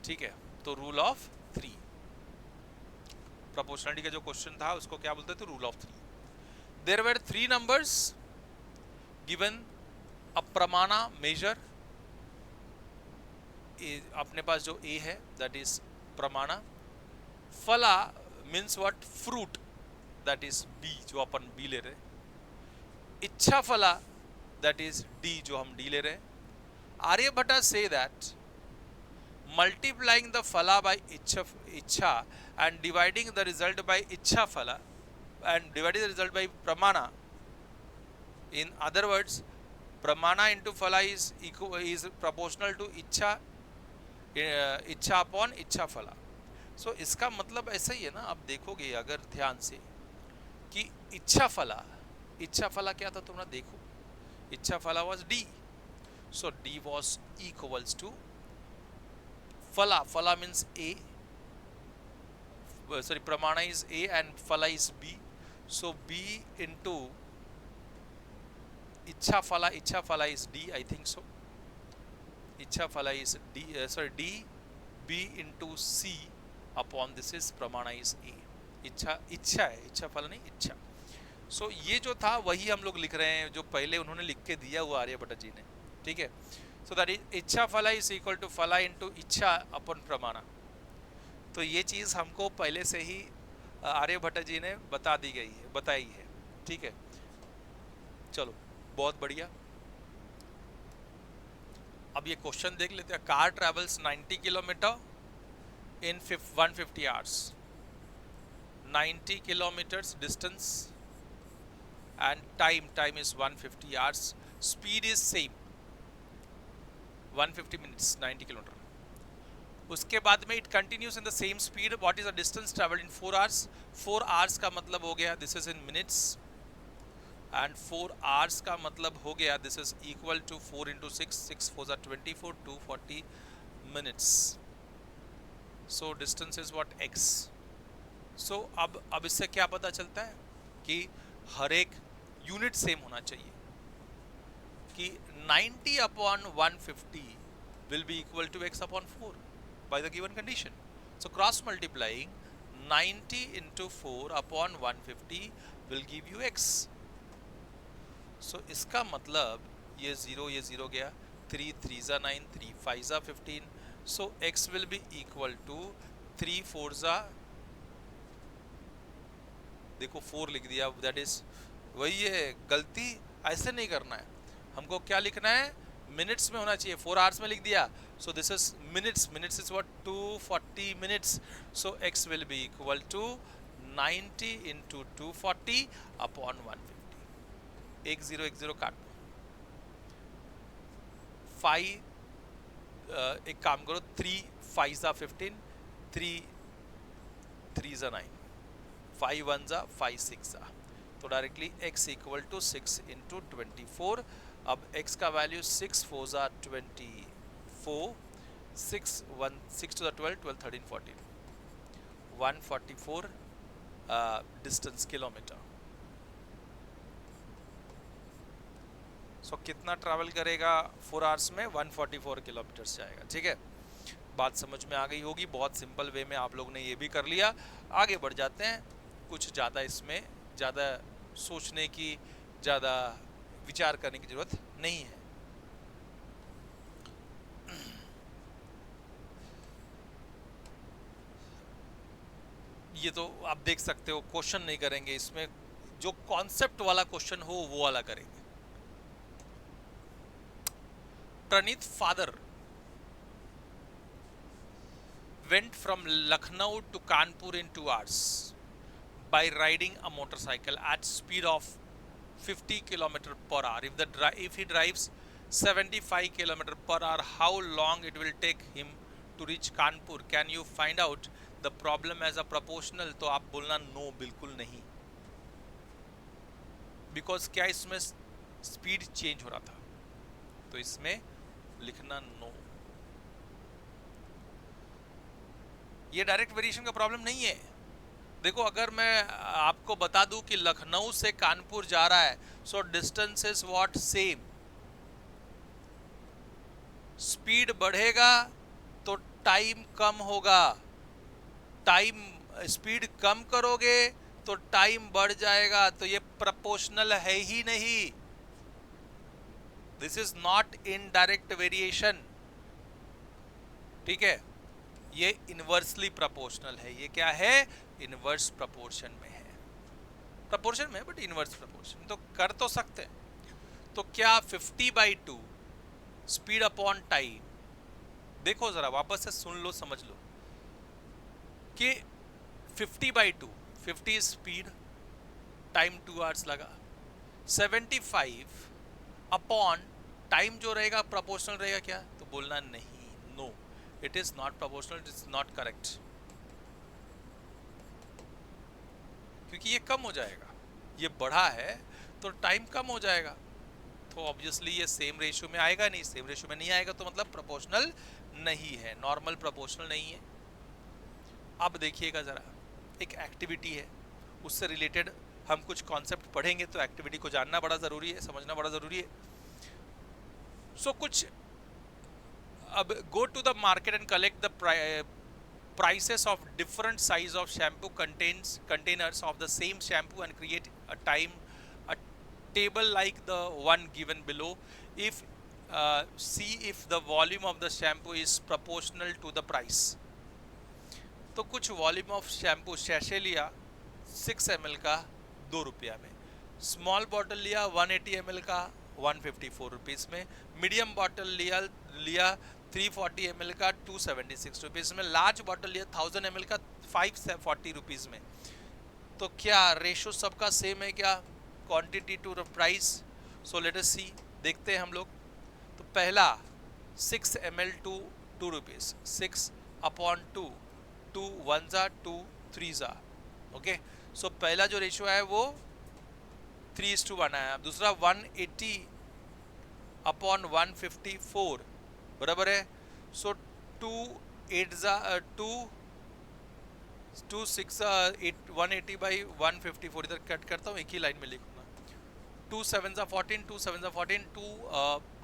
ठीक है। तो रूल ऑफ 3 प्रोपोर्शनलिटी का जो क्वेश्चन था उसको क्या बोलते थे, rule of three. There were three numbers given, a प्रमाणा मेजर, अपने पास जो ए है दैट इज प्रमाणा, फला means what, fruit, that is B जो अपन बी ले रहे, इच्छा फला दैट इज डी जो हम डी ले रहे। आर्यभट्टा से that multiplying the phala by ichha and dividing the result by ichha phala and dividing the result by pramana, in other words pramana into phala is proportional to ichha, इच्छा upon इच्छा फला। सो इसका मतलब ऐसा ही है ना, आप देखोगे अगर ध्यान से कि इच्छा फला क्या था, तुम ना देखो, इच्छा फला was D, so D was equals to फला means A, sorry, pramana is A and phala is B, so B into ichha phala is D, I think so, ichha phala is D, D, B into C upon this is pramana is A, इच्छा है, इच्छा फला नहीं इच्छा। सो ये जो था वही हम लोग लिख रहे हैं जो पहले उन्होंने लिख के दिया हुआ आर्यभट्ट जी ने, ठीक है। सो दैट इज इच्छा फला इज इक्वल टू फला इनटू इच्छा अपन प्रमाणा। तो ये चीज़ हमको पहले से ही आर्यभट्ट जी ने बताई है, ठीक है। चलो बहुत बढ़िया, अब ये क्वेश्चन देख लेते हैं। Car travels 90 kilometre in 150 hours, 90 kilometres distance and time is 150 hours, speed is same 150 minutes 90 kilometre. उसके बाद में it continues in the same speed, what is the distance travelled in 4 hours, 4 hours का मतलब हो गया this is in minutes, and 4 hours का मतलब हो गया this is equal to 4 into 6, 6 4 जा 24, 240 minutes. So distance is what x। सो अब इससे क्या पता चलता है कि हर एक यूनिट सेम होना चाहिए, कि 90 upon 150 will be equal to x upon 4 by the given condition. So cross multiplying 90 into 4 upon 150 will give you x. So इसका मतलब ये 0 गया, 3 3 जा 9, 3 5 जा 15, so x will be equal to 3 4 जा, देखो 4 लिख दिया, that is वही है गलती, ऐसे नहीं करना है हमको, क्या लिखना है, मिनट्स में होना चाहिए, 4 आवर्स में लिख दिया, so this is minutes is what 240 minutes, so x will be equal to 90 into 240 upon 150, 1 0 काट दो, 5 एक काम करो, 3 5 जा 15, 3 3 जा 9, 5 1 जा 5 6 जा, तो directly x equal to 6 into 24। अब x का वैल्यू 6 4 जा 24, 6 1 6 टू द 12 12 13 14, 144 डिस्टेंस किलोमीटर। सो कितना ट्रैवल करेगा 4 आवर्स में, 144 किलोमीटर जाएगा, ठीक है। बात समझ में आ गई होगी, बहुत सिंपल वे में आप लोग ने ये भी कर लिया। आगे बढ़ जाते हैं, कुछ ज़्यादा इसमें ज़्यादा सोचने की, ज़्यादा विचार करने की जरूरत नहीं है। ये तो आप देख सकते हो, क्वेश्चन नहीं करेंगे इसमें, जो कॉन्सेप्ट वाला क्वेश्चन हो वो वाला करेंगे। प्रणीत father went from Lucknow to Kanpur in 2 hours by riding a motorcycle at speed of 50 km per hour. If he drives 75 km per hour, how long it will take him to reach Kanpur? Can you find out the problem as a proportional? तो आप बोलना no, बिल्कुल नहीं, because क्या इसमें speed change हो रहा था, तो इसमें लिखना no। ये डायरेक्ट वेरिएशन का प्रॉब्लम नहीं है। देखो अगर मैं आपको बता दूं कि लखनऊ से कानपुर जा रहा है, so distance is what same, speed बढ़ेगा तो टाइम कम होगा, टाइम स्पीड कम करोगे तो टाइम बढ़ जाएगा, तो ये प्रोपोर्शनल है ही नहीं। This is not indirect variation, ठीक है, ये इनवर्सली प्रोपोर्शनल है। ये क्या है? इनवर्स प्रोपोर्शन में है, प्रोपोर्शन में बट इनवर्स प्रोपोर्शन। तो कर तो सकते हैं। तो क्या 50/2 स्पीड अपॉन टाइम, देखो जरा वापस से सुन लो, समझ लो कि 50/2, 50 स्पीड, टाइम 2 आवर्स लगा, 75 अपॉन टाइम जो रहेगा प्रोपोर्शनल रहेगा क्या? तो बोलना नहीं, no, it is not proportional, it is not correct, क्योंकि ये कम हो जाएगा, ये बढ़ा है तो टाइम कम हो जाएगा, तो ऑब्वियसली ये सेम रेशियो में आएगा नहीं। सेम रेशियो में नहीं आएगा तो मतलब प्रोपोर्शनल नहीं है, नॉर्मल प्रोपोर्शनल नहीं है। अब देखिएगा जरा, एक एक्टिविटी है, उससे रिलेटेड हम कुछ कॉन्सेप्ट पढ़ेंगे, तो एक्टिविटी को जानना बड़ा ज़रूरी है, समझना बड़ा ज़रूरी है। सो कुछ, अब go to the market and collect the prices of different size of shampoo containers of the same shampoo and create a table like the one given below. If see if the volume of the shampoo is proportional to the price. तो कुछ volume of shampoo शैशे लिया 6 ml का 2 रुपया में, small bottle लिया 180 ml का 154 rupees में, medium bottle लिया 340 ml का 276 रुपीज़ में, लार्ज बॉटल लिया 1000 ml का 540 रुपीज़ में। तो क्या रेशो सबका सेम है क्या? Quantity to price. So let us see, देखते हैं हम लोग। तो पहला 6 ml टू 2 रुपीज़, 6 अपॉन 2, 2 1 जा 2 3 जा, ओके। सो पहला जो रेशो है वो 3:1 आया। दूसरा 180 अपॉन 154 बराबर है, सो 2 8 जा 2 2 6 8 180 बाई 154, इधर कट करता हूँ, एक ही लाइन में लिखूंगा। 2 7 जा 14, 2 7 जा 14, 2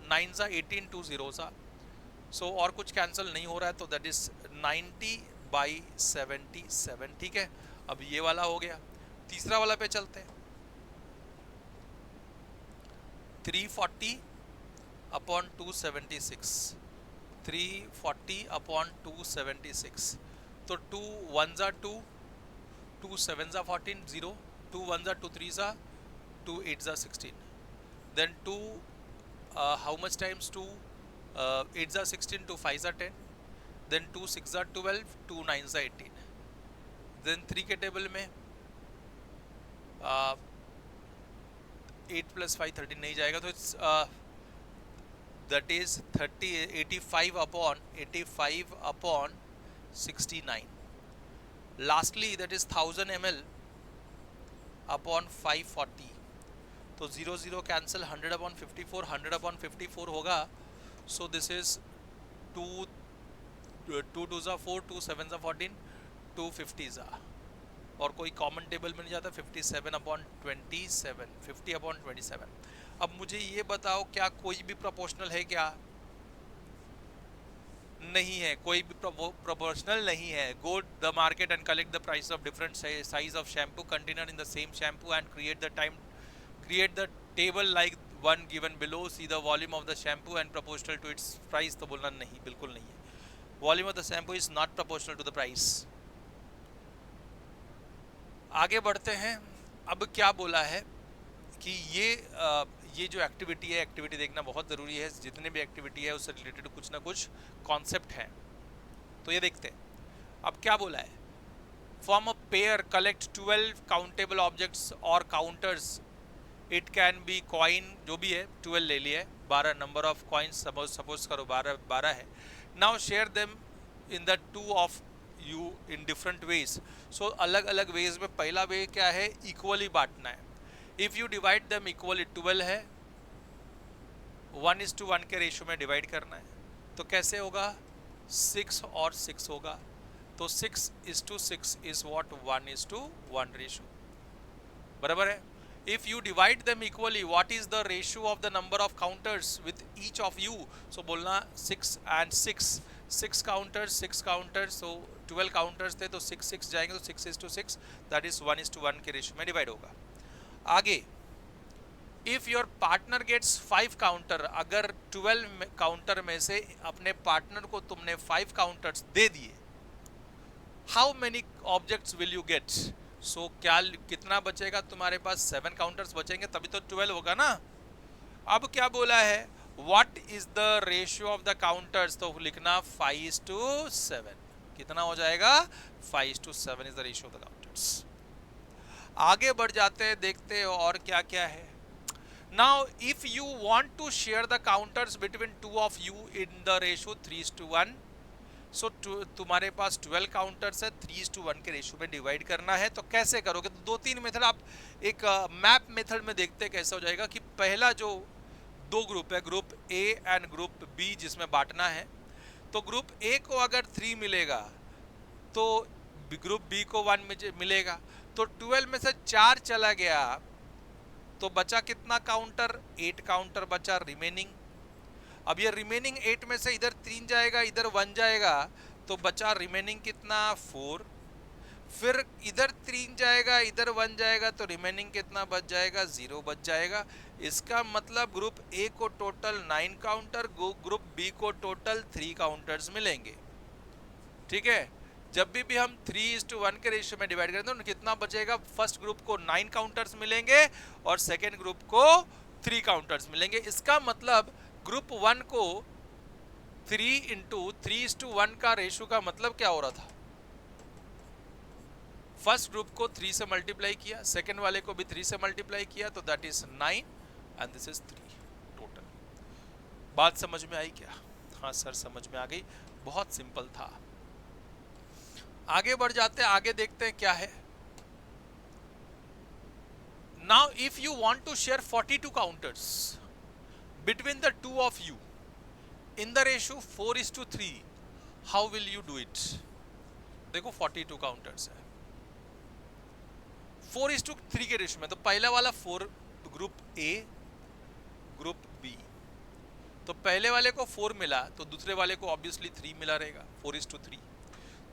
9 जा 18, 2 0 जा, सो और कुछ कैंसिल नहीं हो रहा है, तो दैट इज 90/77, ठीक है। अब ये वाला हो गया। तीसरा वाला पे चलते हैं, 340 अपॉन 276, 340 अपॉन 276, तो 2 1 जा 2, 2 7 जा 14 0, 2 1 जा 2 3 जा 2 8 जा 16, then 2 how much times 2 8 जा 16, 2 5 जा 10, then 2 6 जा 12, 2 9 जा 18, then 3 के टेबल में 8 + 5 13 नहीं जाएगा, तो it's that is 85 upon 69। Lastly that is 1000 ml upon 540, तो 0 0 कैंसिल, 100 अपॉन 54, 100 अपॉन 54 होगा। सो दिस इज 2 2 जा 4, 2 7 जा 14, 250 जा, और कोई कॉमन टेबल में नहीं जाता, 57 अपॉन 27, 50 अपॉन 27। अब मुझे ये बताओ, क्या कोई भी प्रोपोर्शनल है क्या? नहीं है, कोई भी प्रोपोर्शनल नहीं है। Go the market and collect the price of different size of shampoo container in the same shampoo and create the table like one given below, see the volume of the shampoo and proportional to its price. तो बोलना नहीं, बिल्कुल नहीं है। Volume of the shampoo is not proportional to the price. आगे बढ़ते हैं। अब क्या बोला है कि ये जो एक्टिविटी है, एक्टिविटी देखना बहुत ज़रूरी है। जितने भी एक्टिविटी है उससे रिलेटेड कुछ ना कुछ कॉन्सेप्ट हैं, तो ये देखते हैं। अब क्या बोला है, form a pair, collect 12 countable objects और counters, it can be coin, जो भी है 12 ले लिए, 12 नंबर ऑफ कॉइन्स सपोज करो 12 है। Now share them in the two of you in different ways. सो अलग अलग वेज में पहला वे क्या है, इक्वली बांटना है। If you divide them equally, 12 है, 1:1 के रेशियो में डिवाइड करना है, तो कैसे होगा, 6 और 6 होगा, तो 6:6 इज व्हाट, 1:1 रेशियो, बराबर है। If you divide them equally, what is the ratio of the number of counters with each of you? So बोलना 6 and 6, 6 काउंटर्स, सो 12 काउंटर्स थे, तो 6 जाएंगे, तो 6:6, दैट इज 1:1 के रेशियो में डिवाइड होगा। आगे, if your partner gets 5 counter, अगर 12 काउंटर में से अपने पार्टनर को तुमने 5 काउंटर्स दे दिए, how many objects will you get? So क्या कितना बचेगा तुम्हारे पास? 7 काउंटर्स बचेंगे, तभी तो 12 होगा ना। अब क्या बोला है, what is the ratio of the counters? तो लिखना 5:7। कितना हो जाएगा? 5:7 is the ratio of the counters. आगे बढ़ जाते हैं, देखते हैं और क्या क्या है। Now, if you want to share the counters between two of you in the ratio 3:1, so तुम्हारे पास 12 काउंटर्स है, 3:1 के रेशियो में डिवाइड करना है, तो कैसे करोगे? तो 2-3 मेथड आप एक मैप मेथड में देखते हैं कैसे हो जाएगा। कि पहला जो 2 ग्रुप है, group A and group B, जिसमें बांटना है, तो ग्रुप ए को अगर 3 मिलेगा तो ग्रुप बी को 1 मिलेगा, तो 12 में से 4 चला गया, तो बचा कितना काउंटर? 8 काउंटर बचा रिमेनिंग। अब ये रिमेनिंग 8 में से इधर 3 जाएगा, इधर 1 जाएगा, तो बचा रिमेनिंग कितना? 4। फिर इधर 3 जाएगा, इधर 1 जाएगा, तो रिमेनिंग कितना बच जाएगा? 0 बच जाएगा। इसका मतलब ग्रुप ए को टोटल 9 काउंटर, ग्रुप बी को टोटल 3 काउंटर्स मिलेंगे। ठीक है, जब भी हम 3:1 के रेशियो में डिवाइड करेंगे तो कितना बचेगा? फर्स्ट ग्रुप को 9 काउंटर्स मिलेंगे और सेकेंड ग्रुप को 3 काउंटर्स मिलेंगे। इसका मतलब ग्रुप 1 को 3 इंटू 3:1 का रेशियो का मतलब क्या हो रहा था? फर्स्ट ग्रुप को 3 से मल्टीप्लाई किया, सेकेंड वाले को भी 3 से मल्टीप्लाई किया, तो that is 9 and this is 3 total. बात समझ में आई क्या? हाँ सर, समझ में आ गई, बहुत सिंपल था। आगे बढ़ जाते हैं, आगे देखते हैं क्या है। Now if you want to share 42 counters between the two of you in the ratio 4:3, how will you do it? देखो 42 काउंटर्स है, 4:3 के रेशियो में, तो पहला वाला 4 ग्रुप ए, ग्रुप बी, तो पहले वाले को 4 मिला, तो दूसरे वाले को ऑब्वियसली 3 मिला रहेगा, 4:3।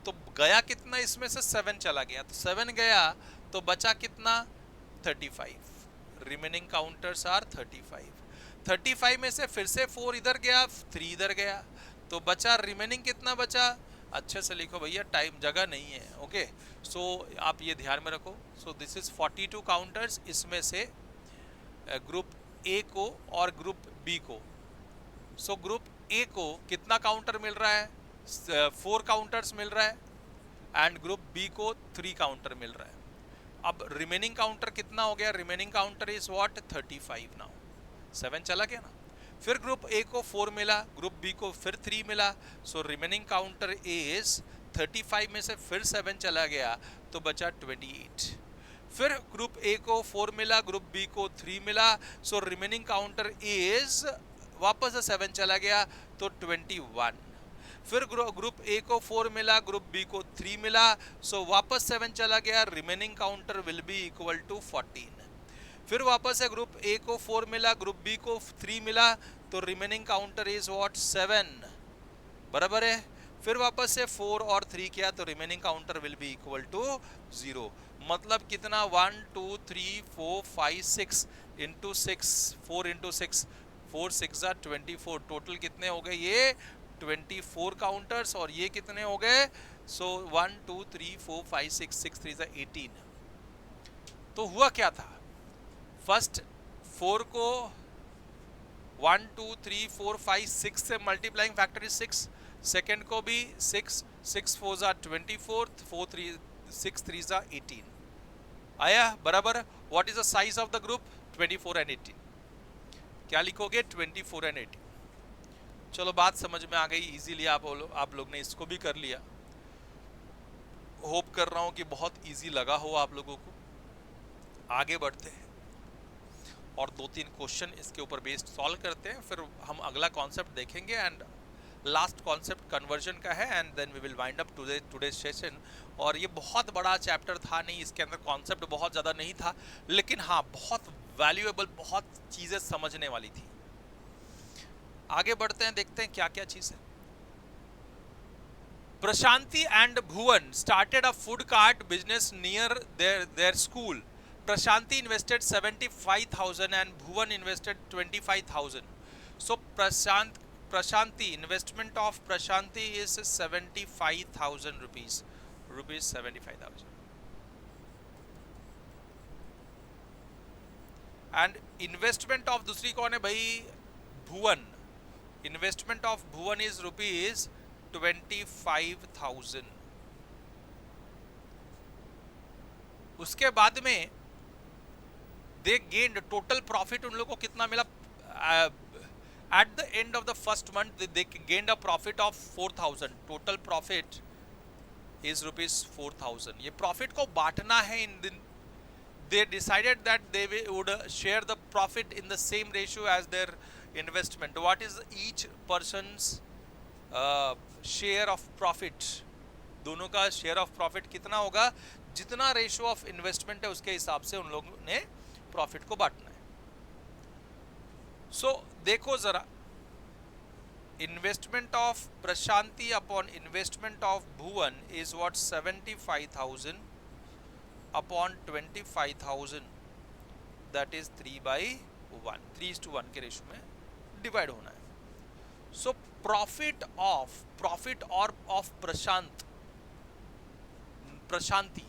तो गया कितना? इसमें से 7 चला गया, तो 7 गया, तो बचा कितना? 35। Remaining counters are 35। 35 में से फिर से 4 इधर गया, 3 इधर गया, तो बचा रिमेनिंग कितना बचा? अच्छे से लिखो भैया, टाइम जगह नहीं है। ओके, सो आप ये ध्यान में रखो। सो दिस इज 42 काउंटर्स, इसमें से ग्रुप ए को और ग्रुप बी को, सो ग्रुप ए को कितना काउंटर मिल रहा है? 4 काउंटर्स मिल रहा है एंड ग्रुप बी को 3 काउंटर मिल रहा है। अब रिमेनिंग काउंटर कितना हो गया? Remaining counter is what? 35। Now 7 चला गया ना। फिर ग्रुप ए को 4 मिला, ग्रुप बी को फिर 3 मिला, सो रिमेनिंग काउंटर इज 35 में से फिर 7 चला गया, तो बचा 28। फिर ग्रुप ए को 4 मिला, ग्रुप बी को 3 मिला, सो रिमेनिंग काउंटर इज, वापस से 7 चला गया, तो 21। फिर ग्रुप ए को 4 मिला, ग्रुप बी को 3 मिला, सो वापस 7 चला गया, remaining counter will be equal to 14। फिर वापस से ग्रुप ए को 4 मिला, ग्रुप बी को 3 मिला, तो रिमेनिंग काउंटर इज व्हाट? 7, बराबर है। फिर वापस से 4 और 3 किया, तो remaining counter will be equal to 0। मतलब कितना? 1 2 3 4 5 6 इंटू 6, 4 इंटू 6, 4 6 24, टोटल कितने हो गए? ये 24 काउंटर्स, और ये कितने हो गए? सो 1 2 3 4 5 6 6 3 18। तो हुआ क्या था? फर्स्ट 4 को 1 2 3 4 5 6 से मल्टीप्लाइंग फैक्टर इज 6, सेकेंड को भी 6, 6 4 24, 4 3 6 3 18 आया, बराबर। What is the size of the group? 24 and 18। क्या लिखोगे? 24 एंड 18। चलो बात समझ में आ गई, इजीली आप लोग ने इसको भी कर लिया। होप कर रहा हूं कि बहुत इजी लगा हो आप लोगों को। आगे बढ़ते हैं और 2-3 क्वेश्चन इसके ऊपर बेस्ड सॉल्व करते हैं, फिर हम अगला कॉन्सेप्ट देखेंगे एंड लास्ट कॉन्सेप्ट कन्वर्जन का है, and then we will wind up today session. और ये बहुत बड़ा चैप्टर था नहीं, इसके अंदर कॉन्सेप्ट बहुत ज़्यादा नहीं था, लेकिन हाँ बहुत वैल्यूएबल, बहुत चीज़ें समझने वाली थी। आगे बढ़ते हैं, देखते हैं क्या क्या चीज़ है। Prashanti and Bhuvan started a food cart business near their school. Prashanti invested 75,000 and Bhuvan invested 25,000. So Prashanti investment of Prashanti is 75,000 rupees. Rupees 75,000. And investment of दूसरी कौन है भाई? Bhuvan. Investment of Bhuvan is rupees 25,000. उसके बाद में they gained total profit, उन लोगों को कितना मिला? At the end of the first month they gained a profit of 4,000. Total profit is rupees 4,000. ये profit को बांटना है in दिन. They decided that they would share the profit in the same ratio as their investment. What is each person's share of profit? दोनों का share of profit कितना होगा? जितना ratio of investment है उसके हिसाब से उन लोगों ने profit को बांटना है. So देखो जरा, investment of Prashanti upon investment of Bhuvan is what? 75,000 upon 25,000, that is 3/1. 3:1 के रेशो में डिवाइड होना है. So profit of Prashanti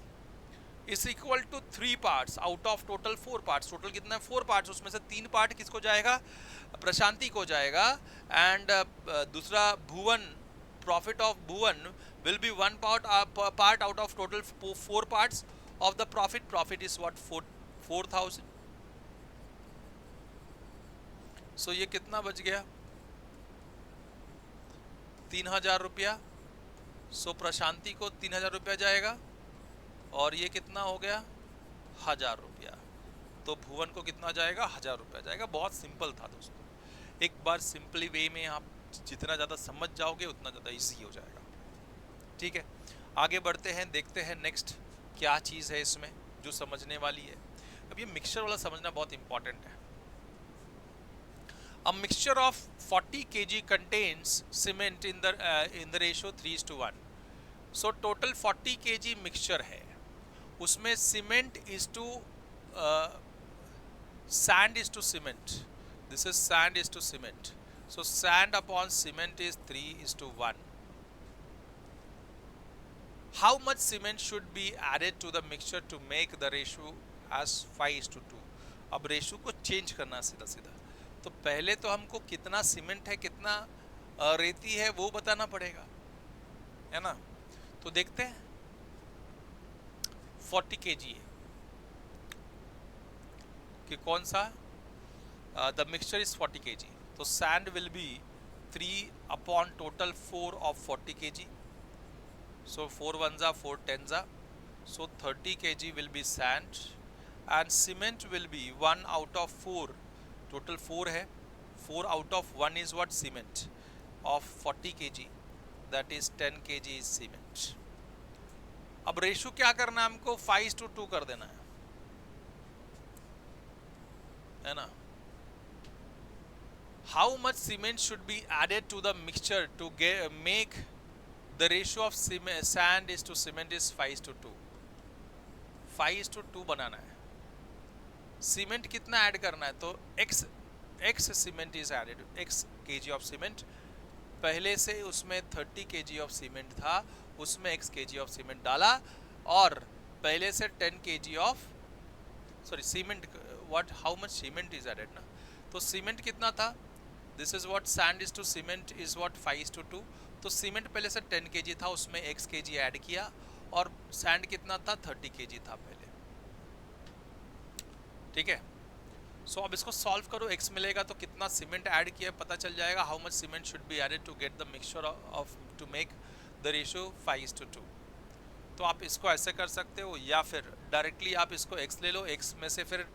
is equal to 3 parts out of total 4 parts. Total कितना है? 4 parts. उसमें से 3 पार्ट किसको जाएगा? प्रशांति को जाएगा. एंड दूसरा Bhuvan, profit of Bhuvan will be 1 part out of total 4 parts of the profit. Profit is what? 4,000. So ये कितना बच गया? 3,000 रुपया. सो प्रशांति को 3,000 रुपया जाएगा और ये कितना हो गया? 1,000 रुपया. तो भुवन को कितना जाएगा? 1,000 रुपया जाएगा. बहुत सिंपल था दोस्तों. एक बार सिंपली वे में आप जितना ज़्यादा समझ जाओगे उतना ज़्यादा इजी हो जाएगा. ठीक है, आगे बढ़ते हैं, देखते हैं नेक्स्ट क्या चीज़ है इसमें जो समझने वाली है. अब ये मिक्सचर वाला समझना बहुत इंपॉर्टेंट है. A mixture of 40 kg contains cement in the ratio 3:1. So total 40 kg mixture है. उसमें cement is to sand is to cement. This is sand is to cement. So sand upon cement is 3:1. How much cement should be added to the mixture to make the ratio as 5:2? अब ratio को change करना सीधा सीधा. तो पहले तो हमको कितना सीमेंट है, कितना रेती है वो बताना पड़ेगा, है ना. तो देखते हैं. 40 kg है कि कौन सा? The mixture is 40 kg. तो sand will be 3 upon total 4 of 40 kg. सो 4 1 जा 4 10 जा. सो 30 kg will be sand and cement will be 1 out of 4. Total 4 है. 4 out of 1 is what? Cement of 40 kg, that is 10 kg is cement. अब ratio क्या करना है हमको? 5:2 कर देना है ना. How much cement should be added to the mixture to make the ratio of sand is to cement is 5:2. 5:2 बनाना है. सीमेंट कितना ऐड करना है? तो x cement is added. x kg of cement. पहले से उसमें 30 kg ऑफ सीमेंट था, उसमें x kg ऑफ सीमेंट डाला और पहले से 10 kg of cement. What how much cement is added ना. तो सीमेंट कितना था? This is what sand is to cement is what 5:2. तो सीमेंट पहले से 10 kg था, उसमें x kg ऐड किया और सैंड कितना था? 30 kg था पहले. ठीक है. सो अब इसको सॉल्व करो. x मिलेगा तो कितना सीमेंट ऐड किया पता चल जाएगा. How much cement should be added to get the mixture of to make the ratio 5:2. तो आप इसको ऐसे कर सकते हो या फिर डायरेक्टली आप इसको x ले लो. x में से फिर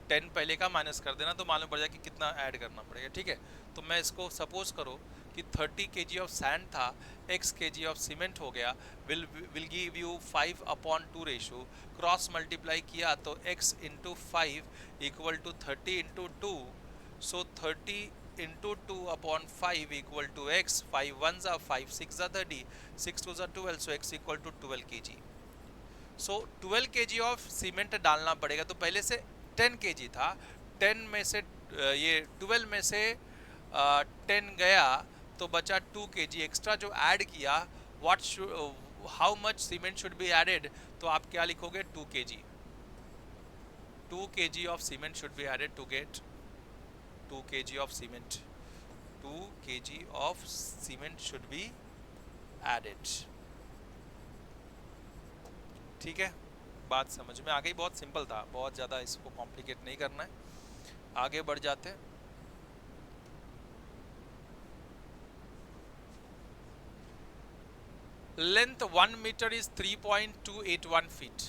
10 पहले का माइनस कर देना तो मालूम पड़ जाए कि कितना ऐड करना पड़ेगा. ठीक है. तो मैं इसको सपोज करो कि 30 kg ऑफ सैंड था, x kg ऑफ सीमेंट हो गया. Will give you 5/2 ratio. Cross multiply किया तो x × 5 equal to 30 × 2. So 30 into 2 upon 5 equal to x. 5 1s are 5 6 are 30, 6 2s are 12, so x equal to 12 kg. So 12 kg of cement डालना पड़ेगा। तो पहले से 10 kg था, 10 में से ये 12 में से 10 गया तो बचा 2 kg एक्स्ट्रा जो ऐड किया। What how much cement should be added, तो आप क्या लिखोगे 2 kg। 2 kg of cement should be added to get 2 kg of cement. 2 kg of cement should be added. ठीक है, बात समझ में आ गई। बहुत सिंपल था, बहुत ज़्यादा इसको कॉम्प्लिकेट नहीं करना है। आगे बढ़ जाते हैं। Length 1 metre is 3.281 feet.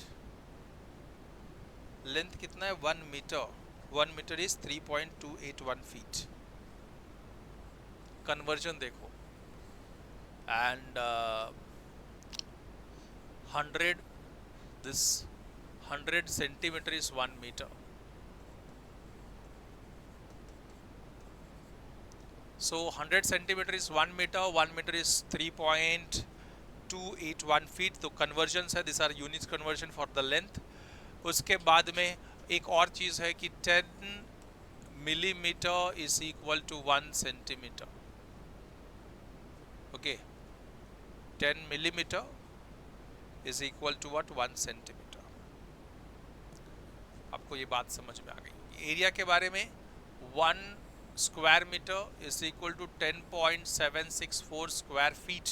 Length कितना है 1 metre, 1 metre is 3.281 feet. Conversion देखो, and 100 this 100 centimeter is 1 meter. So 100 centimeter is 1 meter, 1 meter is 3.281 feet. तो conversions है, these are units conversion for the length. उसके बाद में एक और चीज़ है कि 10 millimeter is equal to 1 centimeter. Okay, 10 millimeter is equal to what 1 centimetre. आपको ये बात समझ में आ गई। एरिया के बारे में 1 square metre is equal to 10.764 square feet.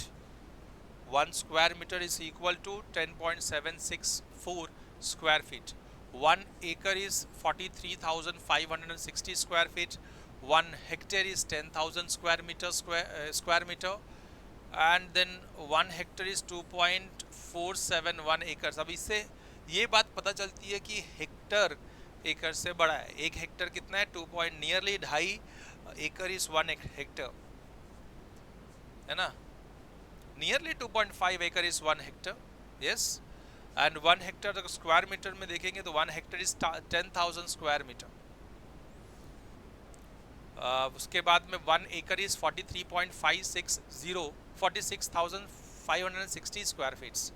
1 square metre is equal to 10.764 square feet. 1 acre is 43,560 square feet. 1 hectare is 10,000 square metre and then 1 hectare is 2.471 acres. अब इससे ये बात पता चलती है कि हेक्टर एकड़ से बड़ा है। 1 हेक्टर कितना है 2 नियरली 2.5 एकड़ इज 1 हेक्टर, है ना। नियरली 2.5 एकड़ is 1 hectare, yes. And 1 hectare square metre में देखेंगे तो 1 हेक्टर इज 10,000 स्क्वायर मीटर। उसके बाद में 1 एकड़ is 46,560 square feets.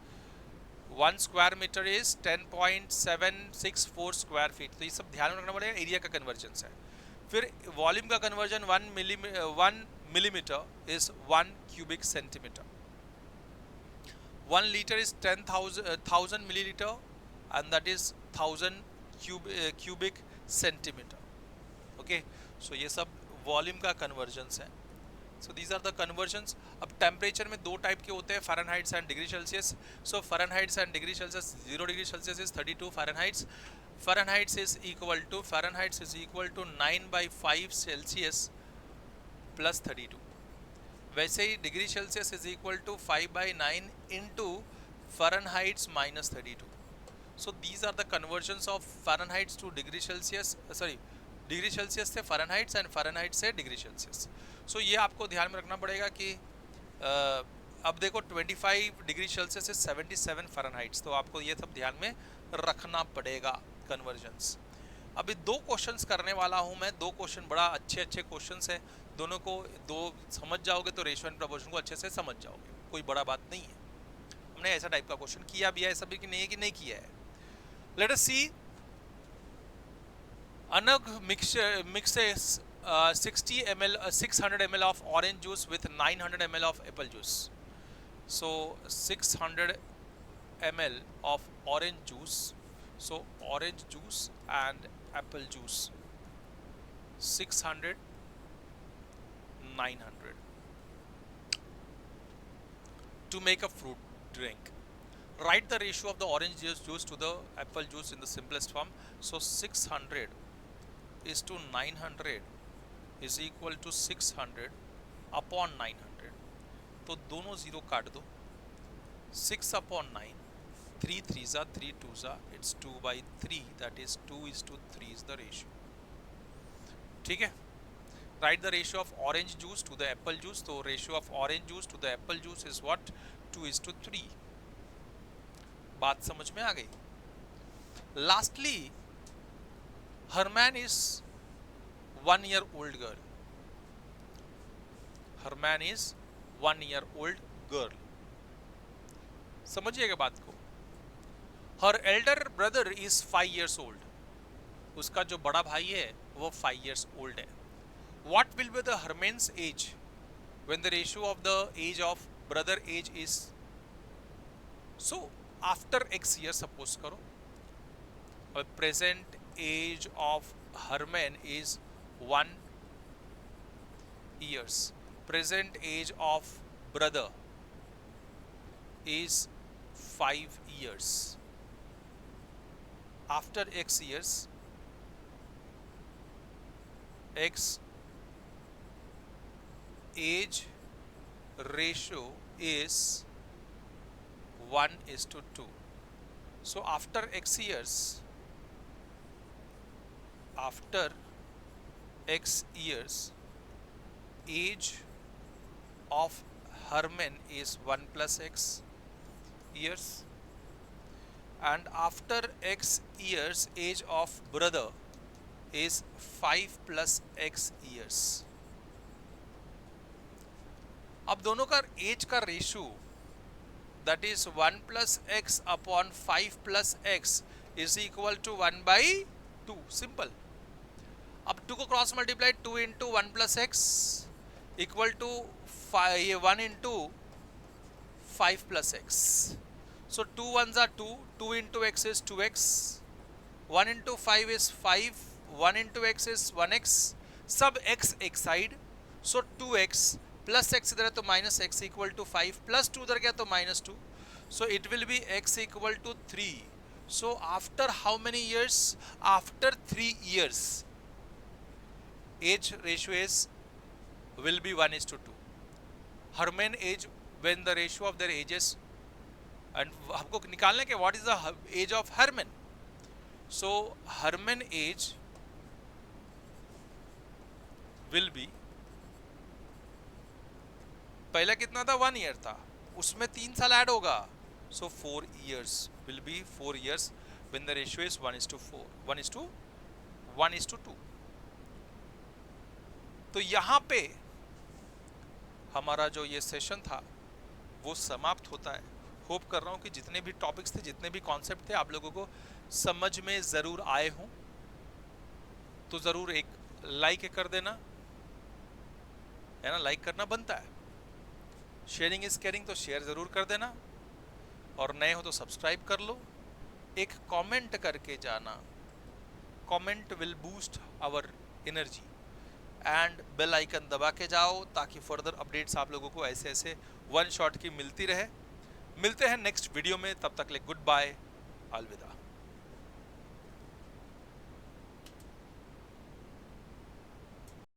1 square metre is 10.764 square feet. तो ये सब ध्यान में रखना पड़ेगा, एरिया का कन्वर्जन है। फिर वॉल्यूम का conversion 1 millimetre is 1 cubic centimetre. 1 litre is 10,000 millilitre and that is 1000 cubic centimetre. Okay, so ये सब वॉल्यूम का कन्वर्जन्स है। So these are the conversions. अब टेम्परेचर में 2 टाइप के होते हैं, Fahrenheits and degree Celsius. So Fahrenheits and degree Celsius, 0 degree Celsius is 32 Fahrenheits. Fahrenheits is equal to 9/5 Celsius plus 32। वैसे ही degree Celsius is equal to 5/9 into Fahrenheits minus 32। So these are the conversions of Fahrenheits to degree Celsius, sorry degree Celsius से Fahrenheits and Fahrenheit से degree Celsius. So ये आपको ध्यान में रखना पड़ेगा कि अब देखो 25 डिग्री सेल्सियस से 77 फ़ारेनहाइट्स, तो आपको ये सब ध्यान में रखना पड़ेगा कन्वर्जन्स। अभी 2 क्वेश्चंस करने वाला हूँ मैं। 2 क्वेश्चन बड़ा अच्छे क्वेश्चंस हैं, दोनों को 2 समझ जाओगे तो रेशियो एंड प्रोपोर्शन को अच्छे से समझ जाओगे, कोई बड़ा बात नहीं है। हमने ऐसा टाइप का क्वेश्चन किया भी है, ऐसा भी कि नहीं किया है। Late us C Anug mixes 600 ml of orange juice with 900 ml of apple juice. So 600 ml of orange juice. So orange juice and apple juice. 600, 900. To make a fruit drink, write the ratio of the orange juice to the apple juice in the simplest form. So 600 is to 900 is equal to 600 upon 900. तो दोनों 0 काट दो। 6 upon 9, 3 3s are 3 2s are, it's 2/3, that is 2:3 is the ratio. ठीक है, write the ratio of orange juice to the apple juice. तो ratio of orange juice to the apple juice is what? 2:3. बात समझ में आ गई। Lastly, her man is 1-year-old girl. Harman is 1 year old girl. समझिएगा बात को। Her elder brother is 5 years old, उसका जो बड़ा भाई है वो 5 years old है। What will be the Herman's age when the ratio of the age of brother age is, so after x years suppose करो, present age of Herman is 1 years, present age of brother is 5 years, after x years x age ratio is 1:2. So after x years age of Herman is 1 plus x years, and after x years age of brother is 5 plus x years। अब दोनों का age का ratio that is 1 plus X upon 5 plus X is equal to 1/2। Simple. अब 2 को cross multiply, 2 into 1 plus X equal to 1 into 5 plus X. So 2 1s are 2, 2 into x is 2x, 1 into 5 is 5, 1 into x is 1x, सब x एक side, सो 2x plus x इधर है तो minus x equal to 5, plus 2 उधर गया तो -2, so it will be x equal to 3। So after how many years? After 3 years age ratio is will be 1:2। Harman age when the ratio of their ages, and हमको निकालना है कि what is the age of Harman. So Harman age will be, पहला कितना था? 1 year था, उसमें 3 साल ऐड होगा, सो 4 years will be 4 years when the ratio is 1:4, 1:2। तो यहाँ पे हमारा जो ये सेशन था वो समाप्त होता है। होप कर रहा हूँ कि जितने भी टॉपिक्स थे, जितने भी कॉन्सेप्ट थे, आप लोगों को समझ में ज़रूर आए हों। तो ज़रूर एक लाइक कर देना, है ना, लाइक करना बनता है। शेयरिंग इज केयरिंग, तो शेयर ज़रूर कर देना, और नए हो तो सब्सक्राइब कर लो। एक कमेंट करके जाना, comment will boost our energy, and bell icon दबा के जाओ ताकि फर्दर अपडेट्स आप लोगों को ऐसे ऐसे वन शॉट की मिलती रहे। मिलते हैं नेक्स्ट वीडियो में, तब तक ले गुड बाय, अलविदा।